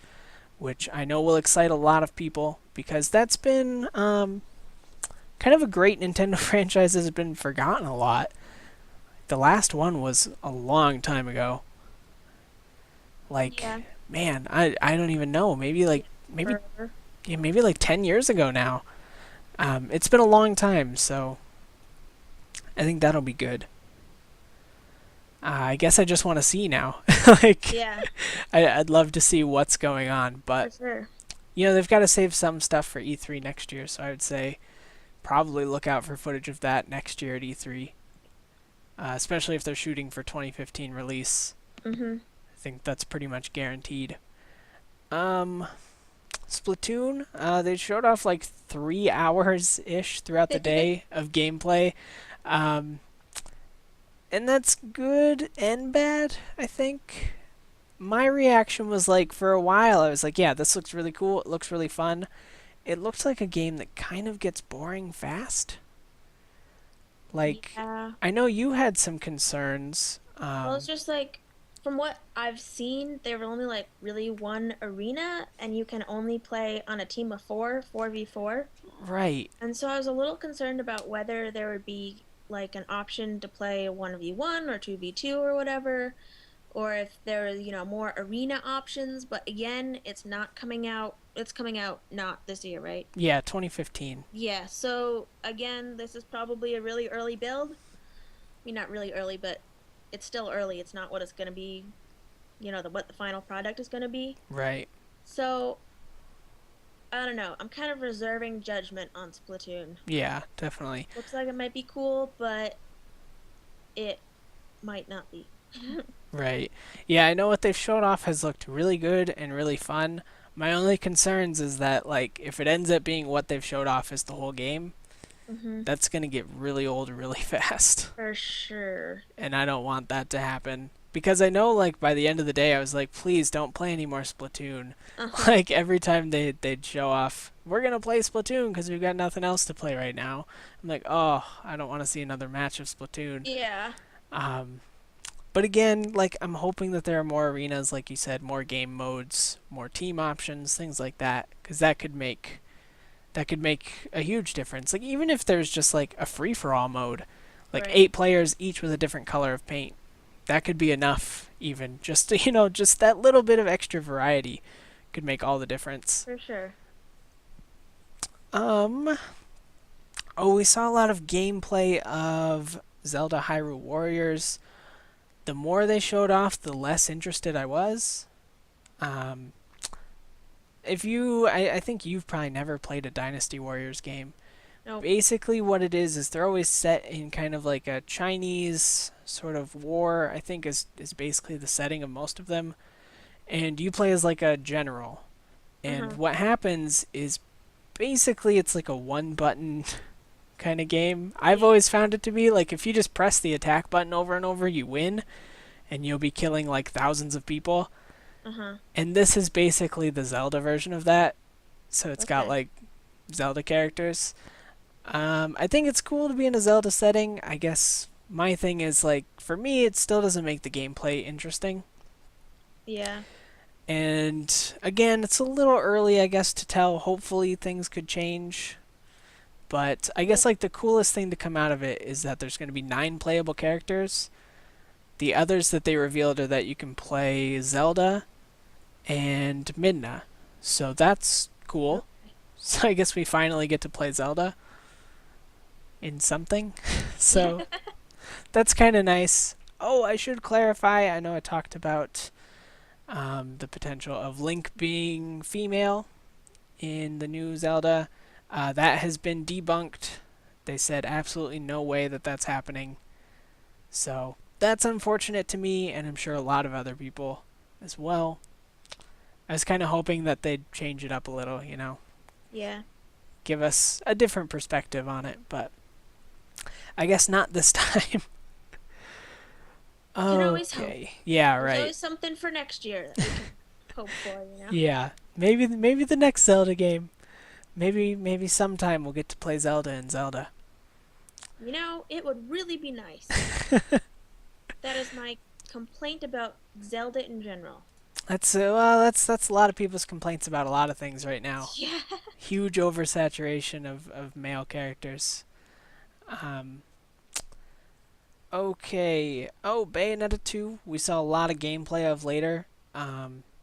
which I know will excite a lot of people because that's been kind of a great Nintendo franchise that has been forgotten a lot. The last one was a long time ago. Like, Yeah. man, I don't even know. Maybe like Yeah. maybe Forever. yeah, maybe like 10 years ago now. It's been a long time, so I think that'll be good. I guess I just want to see now. Like, Yeah, I'd love to see what's going on, for but sure. they've got to save some stuff for E3 next year, so I would say probably look out for footage of that next year at E3, especially if they're shooting for 2015 release. Mhm. I think that's pretty much guaranteed. Um, Splatoon, they showed off like 3 hours ish throughout the day of gameplay. Um, and that's good and bad, I think. My reaction was like, for a while, I was like, yeah, this looks really cool. It looks really fun. It looks like a game that kind of gets boring fast. Like, Yeah. I know you had some concerns. Well, it's just like from what I've seen, there were only like really one arena, and you can only play on a team of 4v4. Right. And so I was a little concerned about whether there would be like an option to play 1v1 or 2v2 or whatever, or if there is, more arena options. But again, it's not coming out. It's coming out not this year, right? Yeah, 2015. Yeah. So again, this is probably a really early build. I mean, not really early, but it's still early. It's not what it's going to be, what the final product is going to be. Right. So I don't know. I'm kind of reserving judgment on Splatoon. Yeah, definitely. Looks like it might be cool, but it might not be. Right. Yeah, I know what they've showed off has looked really good and really fun. My only concerns is that like if it ends up being what they've showed off as the whole game, Hmm. that's going to get really old really fast. For sure. And I don't want that to happen. Because I know like by the end of the day I was like, please don't play any more Splatoon. Uh-huh. Like every time they'd show off, we're going to play Splatoon because we've got nothing else to play right now. I'm like, "Oh, I don't want to see another match of Splatoon." Yeah. Um But again, like I'm hoping that there are more arenas, like you said, more game modes, more team options, things like that, because that could make a huge difference. Like even if there's just like a free for all mode, like Right. 8 players each with a different color of paint, that could be enough. Even just to, just that little bit of extra variety could make all the difference. For sure. Um. Oh, we saw a lot of gameplay of Zelda Hyrule Warriors. The more they showed off, the less interested I was. Um, if you, I think you've probably never played a Dynasty Warriors game. Nope. Basically, what it is they're always set in kind of like a Chinese sort of war. I think is basically the setting of most of them. And you play as like a general. And Uh-huh. what happens is basically it's like a one button kind of game. I've Yeah. always found it to be like if you just press the attack button over and over, you win, and you'll be killing like thousands of people. Uh-huh. And this is basically the Zelda version of that. So it's got Okay. like Zelda characters. I think it's cool to be in a Zelda setting. I guess my thing is like for me, it still doesn't make the gameplay interesting. Yeah. And again, it's a little early, I guess, to tell. Hopefully, things could change. But I Yeah. guess like the coolest thing to come out of it is that there's going to be 9 playable characters. The others that they revealed are that you can play Zelda and Midna. So that's cool. Okay. So I guess we finally get to play Zelda in something. Yeah. So that's kind of nice. Oh, I should clarify. I know I talked about the potential of Link being female in the new Zelda. That has been debunked. They said absolutely no way that that's happening. So that's unfortunate to me, and I'm sure a lot of other people as well. I was kind of hoping that they'd change it up a little, Yeah. give us a different perspective on it, but I guess not this time. Can always hope. Okay. Yeah, There's right. always something for next year that we can hope for. Yeah. Maybe the next Zelda game. Maybe sometime we'll get to play Zelda in Zelda. It would really be nice. That is my complaint about Zelda in general. That's a lot of people's complaints about a lot of things right now. Yeah. Huge oversaturation of male characters. Um, okay. Oh, Bayonetta 2. We saw a lot of gameplay of later.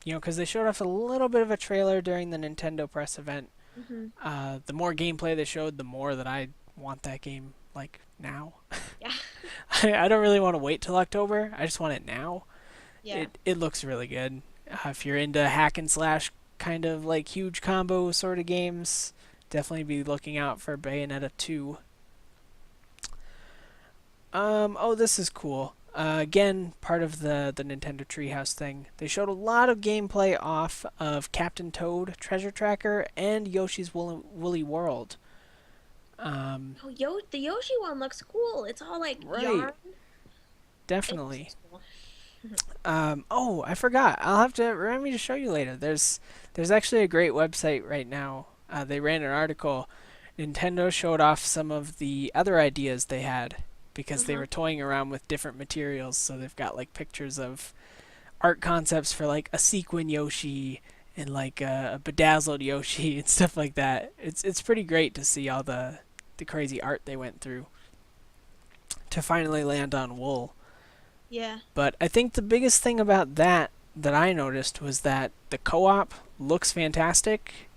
Because they showed off a little bit of a trailer during the Nintendo press event. Hmm. The more gameplay they showed, the more that I want that game like now. Yeah. I don't really want to wait till October. I just want it now. Yeah. It looks really good. If you're into hack and slash kind of like huge combo sort of games, definitely be looking out for Bayonetta 2. Oh, this is cool. Again, part of the Nintendo Treehouse thing. They showed a lot of gameplay off of Captain Toad Treasure Tracker and Yoshi's Woolly World. Oh, the Yoshi one looks cool. It's all like Right, yarn. It definitely. looks cool. Oh, I forgot. I'll have to remind me to show you later. There's actually a great website right now. They ran an article. Nintendo showed off some of the other ideas they had because they Uh-huh. were toying around with different materials. So they've got like pictures of art concepts for like a sequin Yoshi and like a bedazzled Yoshi and stuff like that. It's pretty great to see all the crazy art they went through to finally land on wool. Yeah. But I think the biggest thing about that I noticed was that the co-op looks fantastic.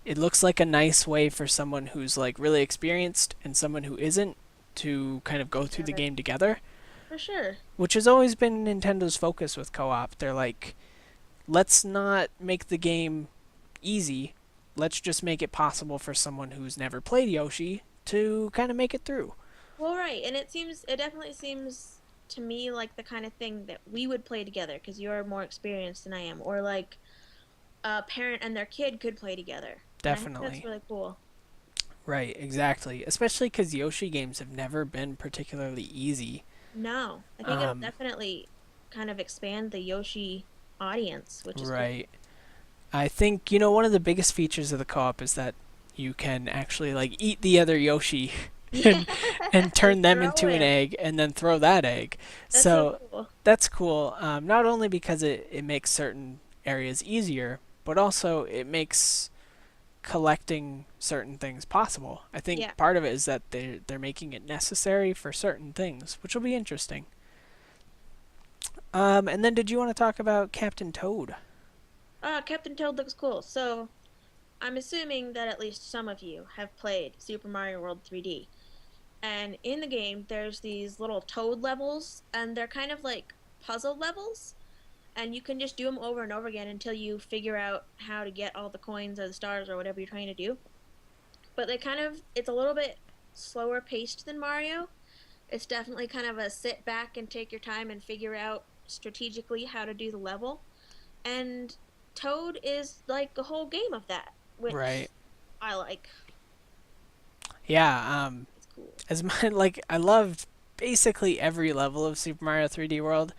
It looks like a nice way for someone who's like really experienced and someone who isn't to kind of go through the Together. game together, For sure. which has always been Nintendo's focus with co-op. They're like, let's not make the game easy. Let's just make it possible for someone who's never played Yoshi to kind of make it through. Well, right, and it definitely seems to me like the kind of thing that we would play together because you're more experienced than I am, or like a parent and their kid could play together. And I think that's Definitely. really cool. Right, exactly. Especially because Yoshi games have never been particularly easy. No, I think it'll Um, definitely kind of expand the Yoshi audience, which is cool. right. I think, one of the biggest features of the co-op is that you can actually like eat the other Yoshi Yeah, and and or turn them throw into an it. egg and then throw that egg. That's so So cool. that's cool. Not only because it makes certain areas easier, but also it makes collecting certain things possible. I think Yeah. part of it is that they're making it necessary for certain things, which will be interesting. And then did you want to talk about Captain Toad? Captain Toad looks cool. So I'm assuming that at least some of you have played Super Mario World 3D. And in the game, there's these little toad levels, and they're kind of like puzzle levels. And you can just do them over and over again until you figure out how to get all the coins or the stars or whatever you're trying to do. But it's a little bit slower paced than Mario. It's definitely kind of a sit back and take your time and figure out strategically how to do the level. And Toad is like a whole game of that, which Right. I like. Yeah. It's cool. As my like, I loved basically every level of Super Mario 3D World,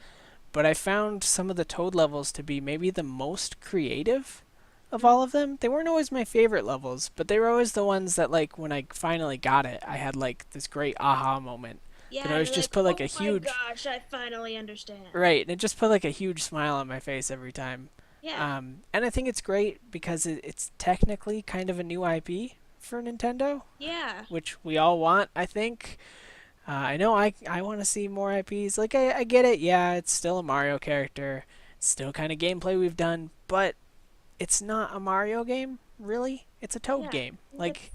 but I found some of the Toad levels to be maybe the most creative. of all of them. They weren't always my favorite levels, but they were always the ones that like when I finally got it, I had like this great aha moment that Yeah, always you're just like, put like a oh my huge gosh, I finally understand. right, and it just put like a huge smile on my face every time. Yeah, And I think it's great because it's technically kind of a new IP for Nintendo, yeah, which we all want, I think. I know I want to see more IPs. Like, I get it. Yeah, it's still a Mario character. It's still kind of gameplay we've done, but it's not a Mario game, really. It's a Toad yeah. game. I think Like,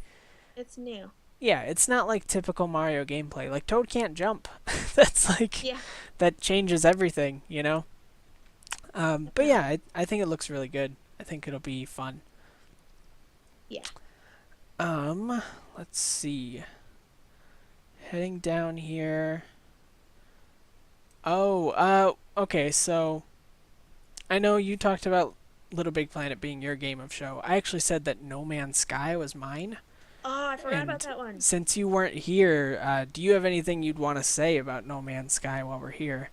it's new. yeah, it's not like typical Mario gameplay. Like, Toad can't jump. That's like, Yeah, that changes everything, you know? But yeah, definitely. I think it looks really good. I think it'll be fun. Yeah. Um, let's see. Heading down here. Oh, okay, so I know you talked about Little Big Planet being your game of show. I actually said that No Man's Sky was mine. Oh, I forgot about And that one. since you weren't here, do you have anything you'd want to say about No Man's Sky while we're here?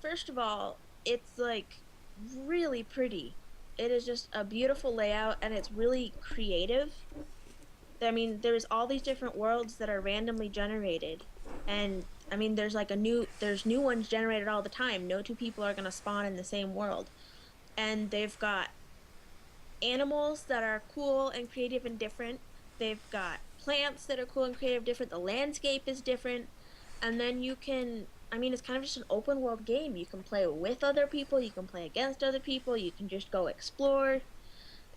First of all, it's like really pretty. It is just a beautiful layout and it's really creative. I mean, there's all these different worlds that are randomly generated. And I mean, there's new ones generated all the time. No two people are going to spawn in the same world. And they've got animals that are cool and creative and different. They've got plants that are cool and creative, different. The landscape is different. And then you can, I mean, it's kind of just an open world game. You can play with other people, you can play against other people, you can just go explore.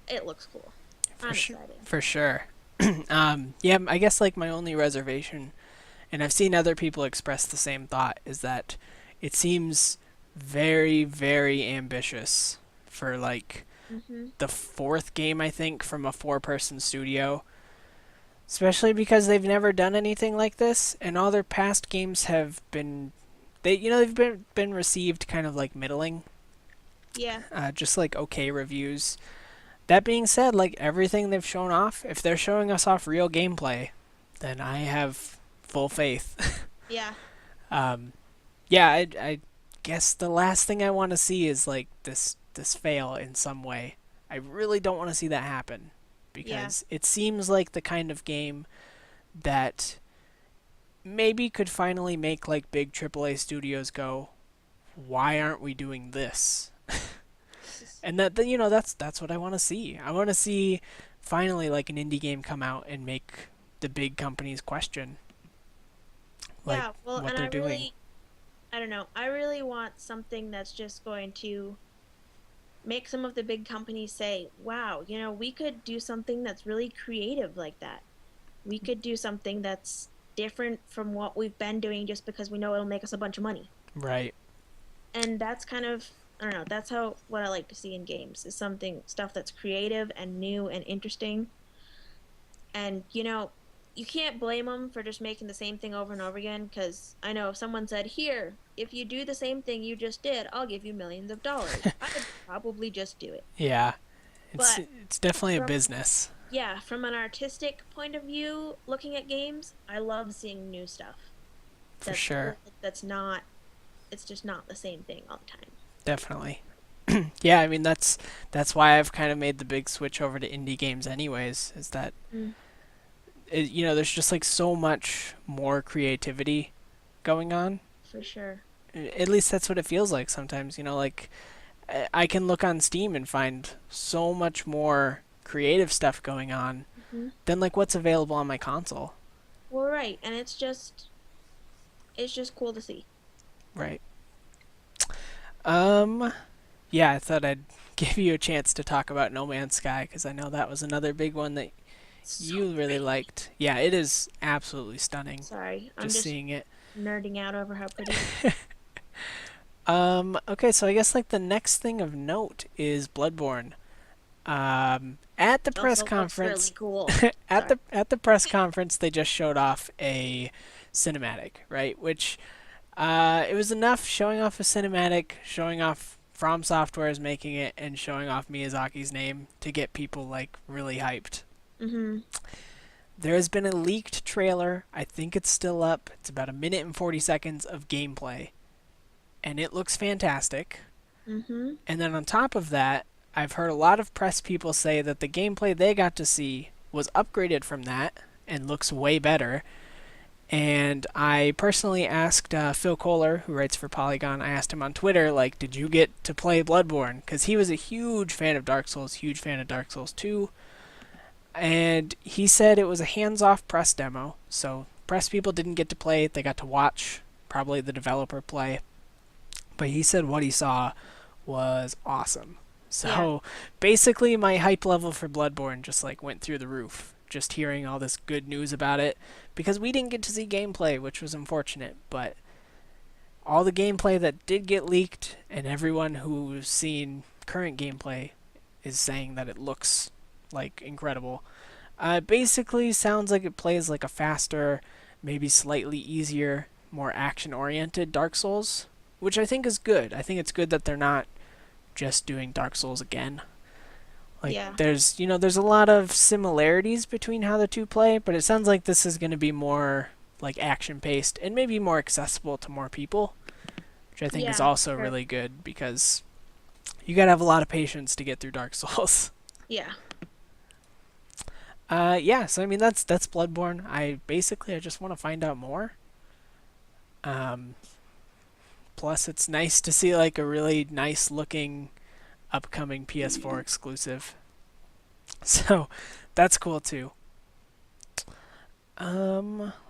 It looks cool. For I'm sure. excited. For sure. Yeah, I guess like my only reservation, and I've seen other people express the same thought, is that it seems very, very ambitious for like Mm-hmm. the fourth game, I think, from a four-person studio. Especially because they've never done anything like this, and all their past games have been, they've been received kind of like middling, Yeah, just like okay reviews. That being said, like everything they've shown off, if they're showing us off real gameplay, then I have full faith. yeah, um, yeah, I guess the last thing I want to see is like this fail in some way. I really don't want to see that happen yeah, because it seems like the kind of game that maybe could finally make like big AAA studios go, why aren't we doing this? And that's what I want to see. I want to see finally like an indie game come out and make the big companies question like yeah. Well, what and they're doing. I don't know, I really want something that's just going to make some of the big companies say, wow, we could do something that's really creative like that. We could do something that's different from what we've been doing just because we know it'll make us a bunch of money. Right. And that's kind of, I don't know, that's how what I like to see in games is stuff that's creative and new and interesting. And you can't blame them for just making the same thing over and over again, because I know if someone said, here, if you do the same thing you just did, I'll give you millions of dollars, I would probably just do it. Yeah. It's But it's definitely a from business yeah, from an artistic point of view, looking at games, I love seeing new stuff. for That's sure. cool. That's not. It's just not the same thing all the time. Definitely. Yeah, I mean that's why I've kind of made the big switch over to indie games anyways, is that Mm, there's just like so much more creativity going on. for sure. At least that's what it feels like sometimes, like I can look on Steam and find so much more creative stuff going on Hmm. than like what's available on my console. Well, right, and it's just cool to see. Right. Um yeah, I thought I'd give you a chance to talk about No Man's Sky because I know that was another big one that So you really pretty. liked. Yeah, it is absolutely stunning Sorry, I'm just just seeing it. nerding out over how pretty it is. Okay, so I guess like the next thing of note is Bloodborne. At the It press also looks really conference, cool. at Sorry. the press conference, they just showed off a cinematic, right? Which it was enough showing off a cinematic, showing off From Software is making it, and showing off Miyazaki's name to get people like really hyped. Mm-hmm. There has been a leaked trailer. I think it's still up. It's about a minute and 40 seconds of gameplay, and it looks fantastic. Mm-hmm. And then on top of that, I've heard a lot of press people say that the gameplay they got to see was upgraded from that and looks way better. And I personally asked Phil Kohler, who writes for Polygon, I asked him on Twitter, like, did you get to play Bloodborne? Because he was a huge fan of Dark Souls, huge fan of Dark Souls 2. And he said it was a hands-off press demo. So press people didn't get to play it, they got to watch probably the developer play. But he said what he saw was awesome. Yeah. So basically my hype level for Bloodborne just like went through the roof. Just hearing all this good news about it because we didn't get to see gameplay, which was unfortunate, but all the gameplay that did get leaked and everyone who's seen current gameplay is saying that it looks like incredible. Basically sounds like it plays like a faster, maybe slightly easier, more action-oriented Dark Souls, which I think is good. I think it's good that they're not just doing Dark Souls again. Like Yeah. there's a lot of similarities between how the two play, but it sounds like this is going to be more like action paced and maybe more accessible to more people, which I think is Yeah. also Sure. really good because you got to have a lot of patience to get through Dark Souls. Yeah. Yeah, so I mean that's Bloodborne. I just want to find out more. Um, Plus it's nice to see like a really nice looking upcoming PS4 exclusive. So that's cool too.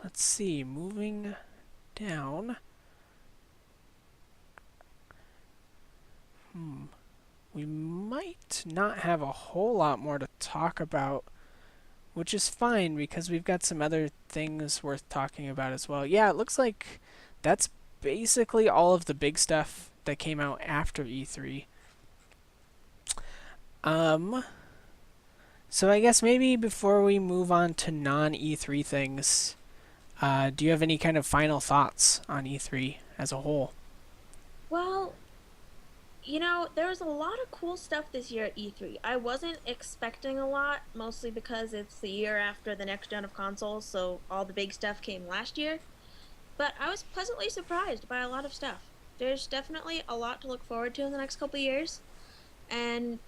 Let's see. Moving down. We might not have a whole lot more to talk about, which is fine because we've got some other things worth talking about as well. Yeah, it looks like that's basically all of the big stuff that came out after E3. Um, so I guess maybe before we move on to non E3 things, do you have any kind of final thoughts on E3 as a whole? Well, there was a lot of cool stuff this year at E3. I wasn't expecting a lot, mostly because it's the year after the next gen of consoles, so all the big stuff came last year. But I was pleasantly surprised by a lot of stuff. There's definitely a lot to look forward to in the next couple of years, and,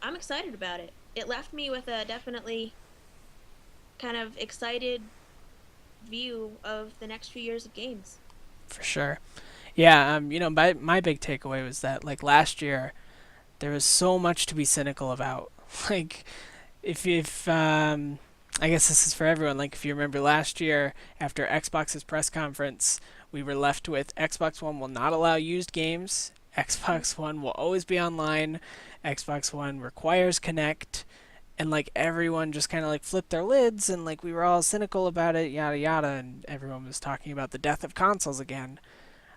I'm excited about it. It left me with a definitely kind of excited view of the next few years of games. For sure. Yeah, my big takeaway was that like last year there was so much to be cynical about. Like if I guess this is for everyone. Like if you remember last year after Xbox's press conference, we were left with Xbox One will not allow used games. Xbox One will always be online. Xbox One requires Connect. And like everyone just kind of like flipped their lids and like we were all cynical about it, yada yada, and everyone was talking about the death of consoles again.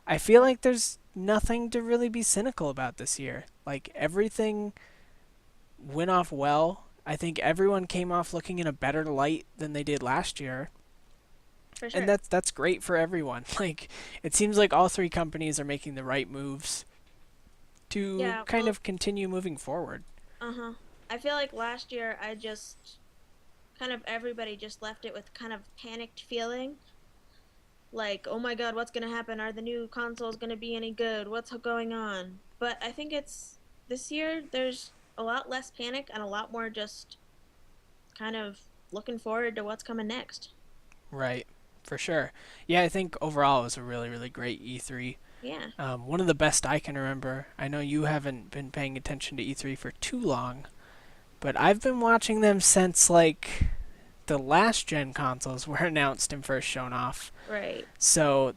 I feel like there's nothing to really be cynical about this year. Like everything went off well. I think everyone came off looking in a better light than they did last year. For And sure. that's great for everyone. Like it seems like all three companies are making the right moves to Yeah, kind well, of continue moving forward. uh-huh. I feel like last year I just kind of everybody just left it with kind of panicked feeling. Like, oh my god, what's gonna happen? Are the new consoles gonna be any good? What's going on? But I think it's this year there's a lot less panic and a lot more just kind of looking forward to what's coming next. Right. For sure. Yeah, I think overall it was a really, really great E3. Yeah. One of the best I can remember. I know you haven't been paying attention to E3 for too long, but I've been watching them since like the last gen consoles were announced and first shown off. Right. So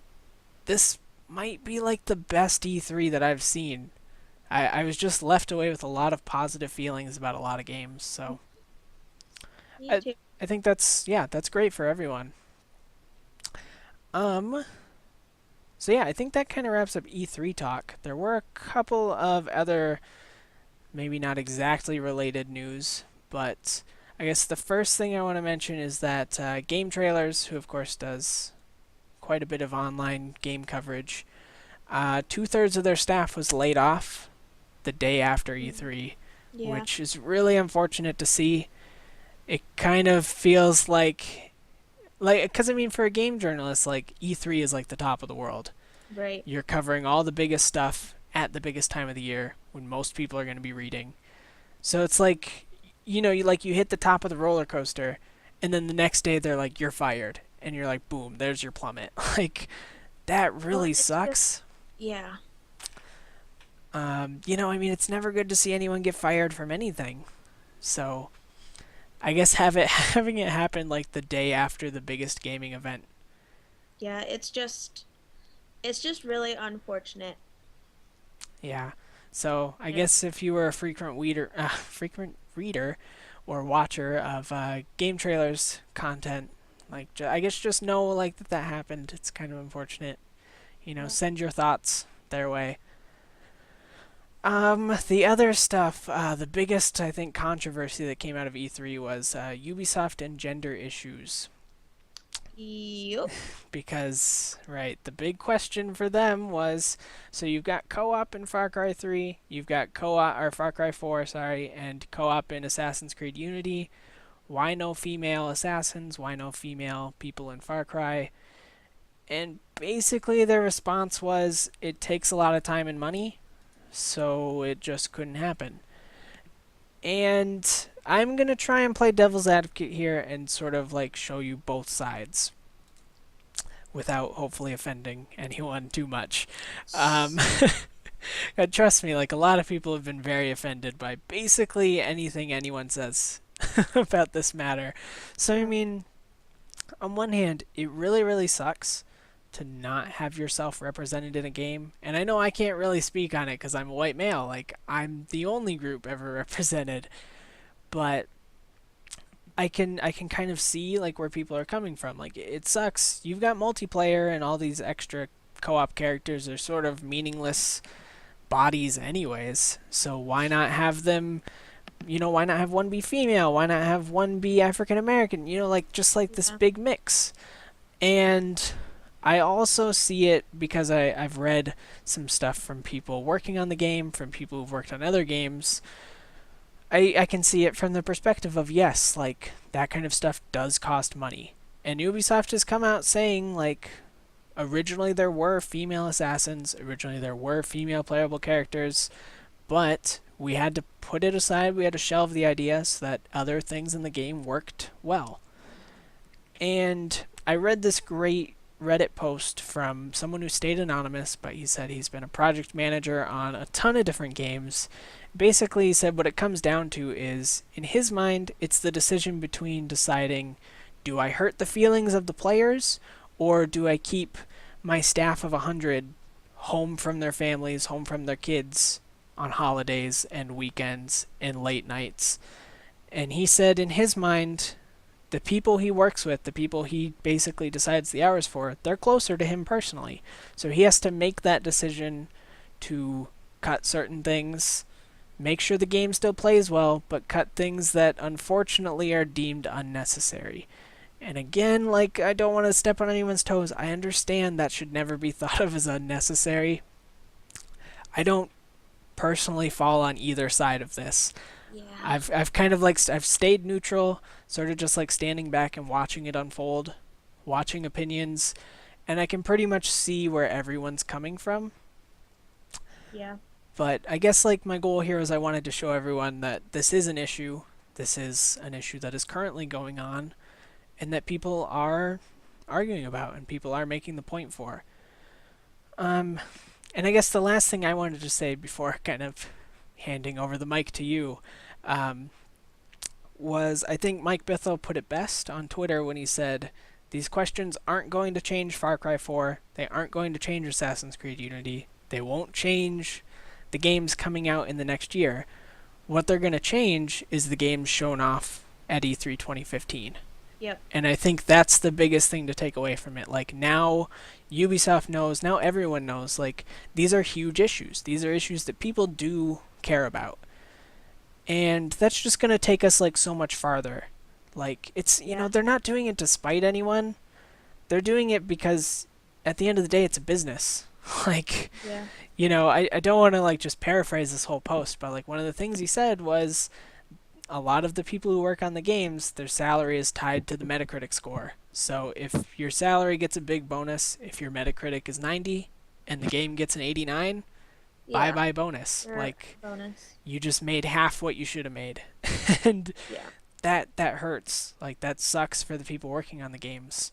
this might be like the best E3 that I've seen. I was just left away with a lot of positive feelings about a lot of games. So Me I too. I think that's great for everyone. Um so yeah, I think that kind of wraps up E3 talk. There were a couple of other maybe not exactly related news, but I guess the first thing I want to mention is that Game Trailers, who of course does quite a bit of online game coverage, 2/3 of their staff was laid off the day after Mm. E3, Yeah. which is really unfortunate to see. It kind of feels like because I mean for a game journalist, like E3 is like the top of the world. Right. You're covering all the biggest stuff at the biggest time of the year. when most people are going to be reading. So it's like, you hit the top of the roller coaster, and then the next day they're like, you're fired, and you're like, boom, there's your plummet. Like that Well, really it's just sucks. yeah, I mean, it's never good to see anyone get fired from anything. So I guess having it happen like the day after the biggest gaming event. yeah. It's just really unfortunate. Yeah. So I And guess if you were a frequent reader, or watcher of game trailers content, like I guess just know like that happened. It's kind of unfortunate. yeah. Send your thoughts their way. The other stuff, the biggest I think controversy that came out of E3 was Ubisoft and gender issues. Yup. Because right, the big question for them was, so you've got co-op in Far Cry 3, you've got co-op or Far Cry 4, sorry, and co-op in Assassin's Creed Unity. Why no female assassins? Why no female people in Far Cry? And basically their response was it takes a lot of time and money, so it just couldn't happen. And I'm going to try and play devil's advocate here and sort of like show you both sides without hopefully offending anyone too much. Um, Trust me, like a lot of people have been very offended by basically anything anyone says about this matter. So, I Yeah. mean, on one hand, it really, really sucks to not have yourself represented in a game. And I know I can't really speak on it because I'm a white male. Like, I'm the only group ever represented. But I can kind of see like where people are coming from. Like it sucks. You've got multiplayer and all these extra co-op characters are sort of meaningless bodies anyways. So why not have them, why not have one be female? Why not have one be African American? Like just like this Yeah. big mix. And I also see it because I've read some stuff from people working on the game, from people who've worked on other games. I can see it from the perspective of yes, like that kind of stuff does cost money. And Ubisoft has come out saying like originally there were female assassins, originally there were female playable characters, but we had to put it aside, we had to shelve the idea so that other things in the game worked well. And I read this great Reddit post from someone who stayed anonymous, but he said he's been a project manager on a ton of different games. Basically, he said what it comes down to is, in his mind, it's the decision between deciding, do I hurt the feelings of the players, or do I keep my staff of 100 home from their families, home from their kids on holidays and weekends and late nights? And he said in his mind, the people he works with, the people he basically decides the hours for, they're closer to him personally. So he has to make that decision to cut certain things, make sure the game still plays well, but cut things that unfortunately are deemed unnecessary. And again, like, I don't want to step on anyone's toes. I understand that should never be thought of as unnecessary. I don't personally fall on either side of this. Yeah. I've kind of like I've stayed neutral, sort of just like standing back and watching it unfold, watching opinions, and I can pretty much see where everyone's coming from. Yeah. But I guess like my goal here is I wanted to show everyone that this is an issue. This is an issue that is currently going on and that people are arguing about and people are making the point for. Um and I guess the last thing I wanted to say before kind of handing over the mic to you um, was I think Mike Bithell put it best on Twitter when he said, these questions aren't going to change Far Cry 4, they aren't going to change Assassin's Creed Unity, they won't change the games coming out in the next year. What they're going to change is the games shown off at E3 2015. Yep. And I think that's the biggest thing to take away from it. Like now Ubisoft knows, now everyone knows, like these are huge issues. These are issues that people do care about. And that's just going to take us like so much farther. Like it's, Yeah. they're not doing it to spite anyone. They're doing it because at the end of the day it's a business. Like, Yeah. I don't want to like just paraphrase this whole post, but like one of the things he said was a lot of the people who work on the games, their salary is tied to the Metacritic score. So if your salary gets a big bonus, if your Metacritic is 90 and the game gets an 89, bye Yeah, bye bonus. or Like, bonus. you just made half what you should have made. And Yeah. that hurts. Like, that sucks for the people working on the games,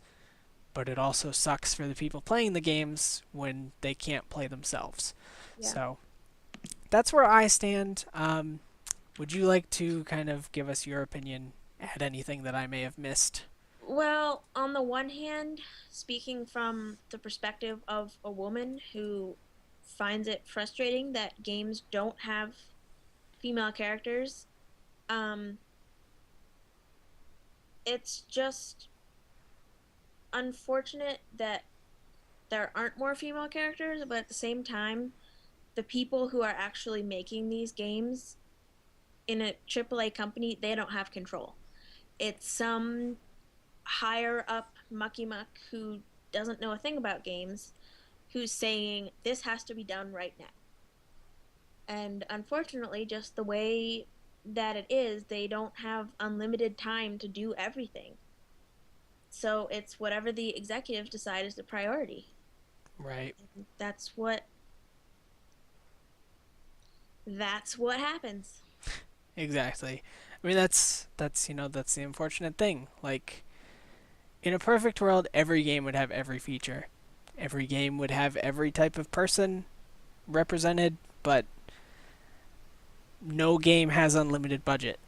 but it also sucks for the people playing the games when they can't play themselves. Yeah. So that's where I stand. Would you like to kind of give us your opinion? Add anything that I may have missed? Well, on the one hand, speaking from the perspective of a woman who finds it frustrating that games don't have female characters, um, it's just unfortunate that there aren't more female characters, but at the same time, the people who are actually making these games in a AAA company, they don't have control. It's some higher up mucky muck who doesn't know a thing about games who's saying this has to be done right now. And unfortunately, just the way that it is, they don't have unlimited time to do everything. So it's whatever the executives decide is the priority. Right. And that's what happens. Exactly. I mean, that's the unfortunate thing. Like, in a perfect world, every game would have every feature. Every game would have every type of person represented, but no game has unlimited budget.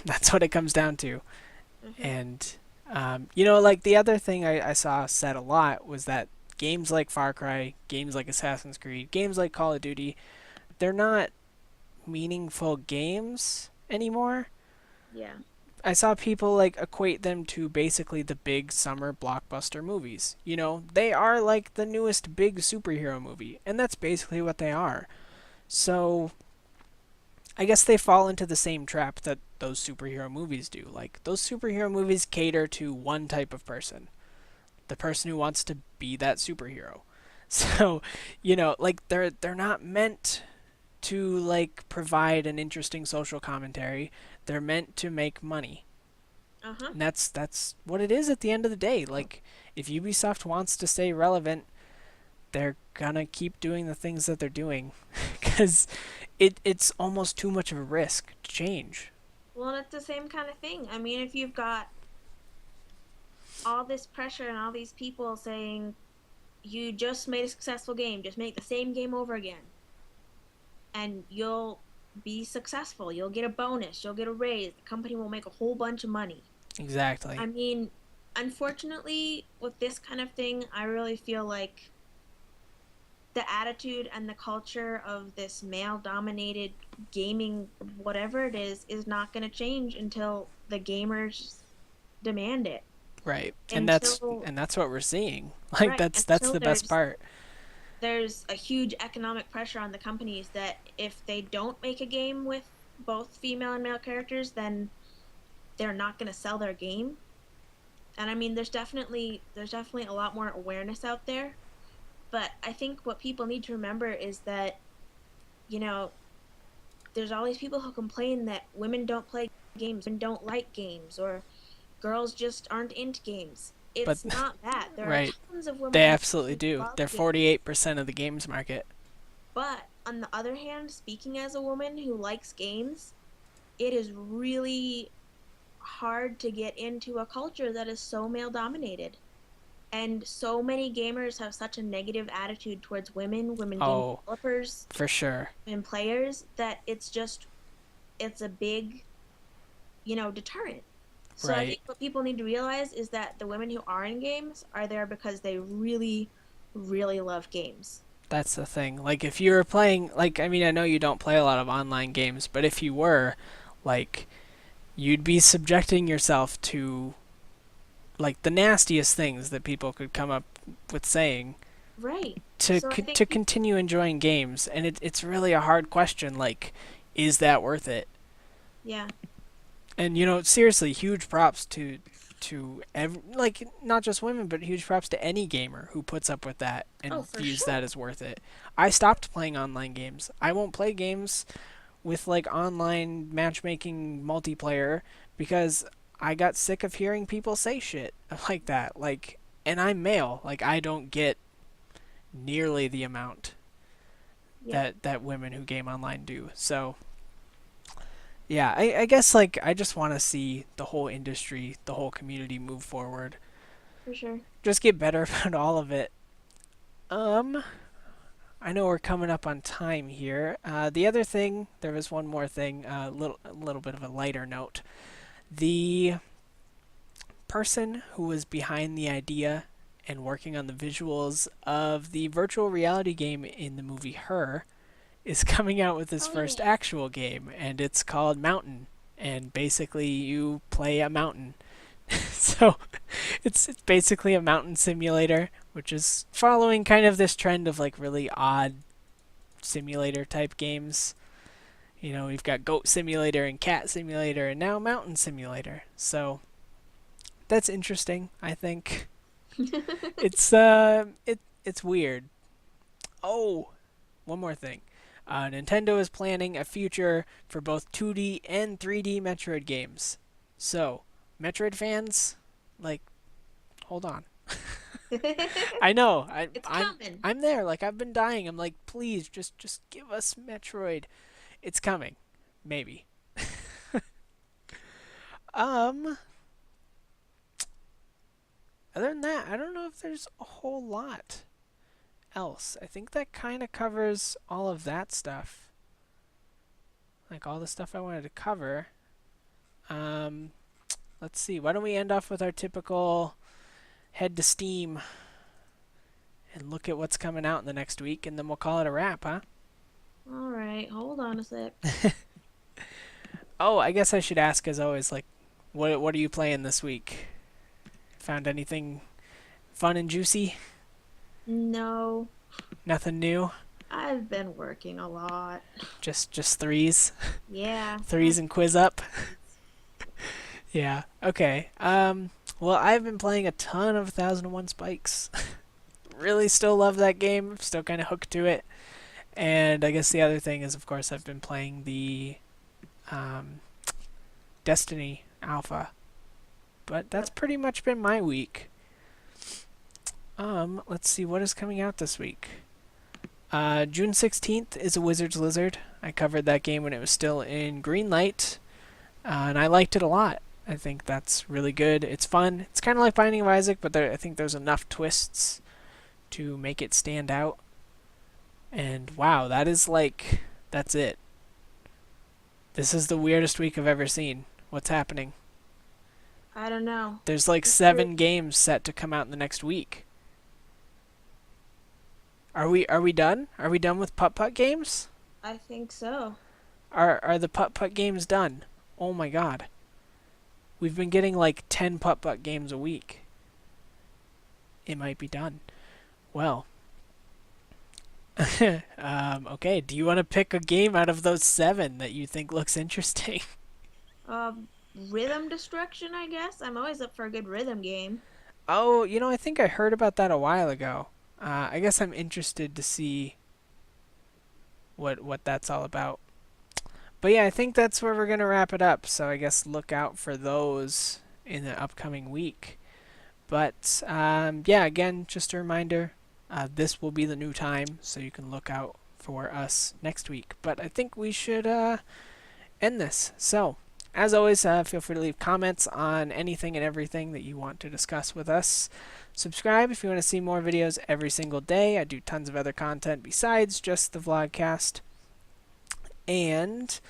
That's what it comes down to. Mm-hmm. And like, the other thing I saw said a lot was that games like Far Cry, games like Assassin's Creed, games like Call of Duty, they're not meaningful games anymore. Yeah. I saw people like equate them to basically the big summer blockbuster movies. They are like the newest big superhero movie, and that's basically what they are. So I guess they fall into the same trap that those superhero movies do. Like, those superhero movies cater to one type of person, the person who wants to be that superhero. So, like, they're not meant to like provide an interesting social commentary. They're meant to make money. Uh-huh. And that's what it is at the end of the day. Like, if Ubisoft wants to stay relevant, they're gonna keep doing the things that they're doing because it's almost too much of a risk to change. Well, it's the same kind of thing. I mean, if you've got all this pressure and all these people saying you just made a successful game, just make the same game over again, and you'll be successful. You'll get a bonus, you'll get a raise, the company will make a whole bunch of money. I Exactly. mean, unfortunately, with this kind of thing, I really feel like the attitude and the culture of this male dominated gaming, whatever it is not going to change until the gamers demand it. Right. And that's Until, and that's what we're seeing. Like, right, that's until the best part. there's a huge economic pressure on the companies that if they don't make a game with both female and male characters, then they're not going to sell their game. And I mean, there's definitely a lot more awareness out there, but I think what people need to remember is that, you know, there's all these people who complain that women don't play games, women don't like games, or girls just aren't into games. But It's not that. There are right, tons of women they absolutely who do. love They're games. 48% of the games market. But on the other hand, speaking as a woman who likes games, it is really hard to get into a culture that is so male dominated. And so many gamers have such a negative attitude towards women game Oh, developers, for sure. women players, that it's a big, deterrent. So I Right. think what people need to realize is that the women who are in games are there because they really, really love games. That's the thing. Like, if you were playing, like, I mean, I know you don't play a lot of online games, but if you were, like, you'd be subjecting yourself to like the nastiest things that people could come up with saying Right. to So I think to continue enjoying games, and it's really a hard question. Like, is that worth it? yeah. And seriously, huge props to like, not just women, but huge props to any gamer who puts up with that Oh, and for views sure. that as worth it. I stopped playing online games. I won't play games with like online matchmaking multiplayer because I got sick of hearing people say shit like that. Like, and I'm male. Like, I don't get nearly the amount Yep, that women who game online do. So yeah, I guess like I just want to see the whole industry, the whole community move forward. for sure. Just get better about all of it. Um, I know we're coming up on time here. The other thing, there was one more thing, a little bit of a lighter note. The person who was behind the idea and working on the visuals of the virtual reality game in the movie Her is coming out with his Oh first yeah. actual game, and it's called Mountain. And basically, you play a mountain. So it's basically a mountain simulator, which is following kind of this trend of like really odd simulator type games. You know, we've got Goat Simulator and Cat Simulator and now Mountain Simulator. So that's interesting, I think. It's weird. Oh, one more thing. Nintendo is planning a future for both 2D and 3D Metroid games. So, Metroid fans, like, hold on. I know. It's coming. I'm there. Like I've been dying. I'm like, please, just give us Metroid. It's coming, maybe. Um. Other than that, I don't know if there's a whole lot else. I think that kind of covers all of that stuff. Like all the stuff I wanted to cover. Um. Let's see. Why don't we end off with our typical head to Steam and look at what's coming out in the next week, and then we'll call it a wrap, huh? All right, hold on a sec. Oh, I guess I should ask as always, like, what are you playing this week? Found anything fun and juicy? No, Nothing new? I've been working a lot. Just threes? Yeah. Threes and quiz up? Yeah. Okay. Well, I've been playing a ton of 1001 Spikes. Really still love that game. Still kind of hooked to it. And I guess the other thing is, of course, I've been playing the um, Destiny Alpha. But that's pretty much been my week. Let's see what is coming out this week. June 16th is a Wizard's Lizard. I covered that game when it was still in Greenlight, and I liked it a lot. I think that's really good. It's fun. It's kind of like Binding of Isaac, but I think there's enough twists to make it stand out. And wow, that's it. This is the weirdest week I've ever seen. What's happening? I don't know. There's like 7 games set to come out in the next week. Are we done? Are we done with putt putt games? I think so. Are the putt putt games done? Oh my god. We've been getting like 10 putt putt games a week. It might be done. Well. Okay, do you want to pick a game out of those 7 that you think looks interesting? Um, Rhythm Destruction, I guess. I'm always up for a good rhythm game. Oh, I think I heard about that a while ago. I guess I'm interested to see what that's all about. But yeah, I think that's where we're gonna wrap it up. So I guess look out for those in the upcoming week. But yeah, again, just a reminder, this will be the new time, so you can look out for us next week. But I think we should end this. So as always, feel free to leave comments on anything and everything that you want to discuss with us. Subscribe if you want to see more videos every single day. I do tons of other content besides just the vlogcast. And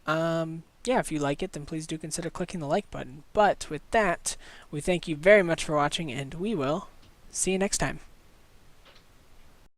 yeah, if you like it, then please do consider clicking the like button. But with that, we thank you very much for watching, and we will see you next time.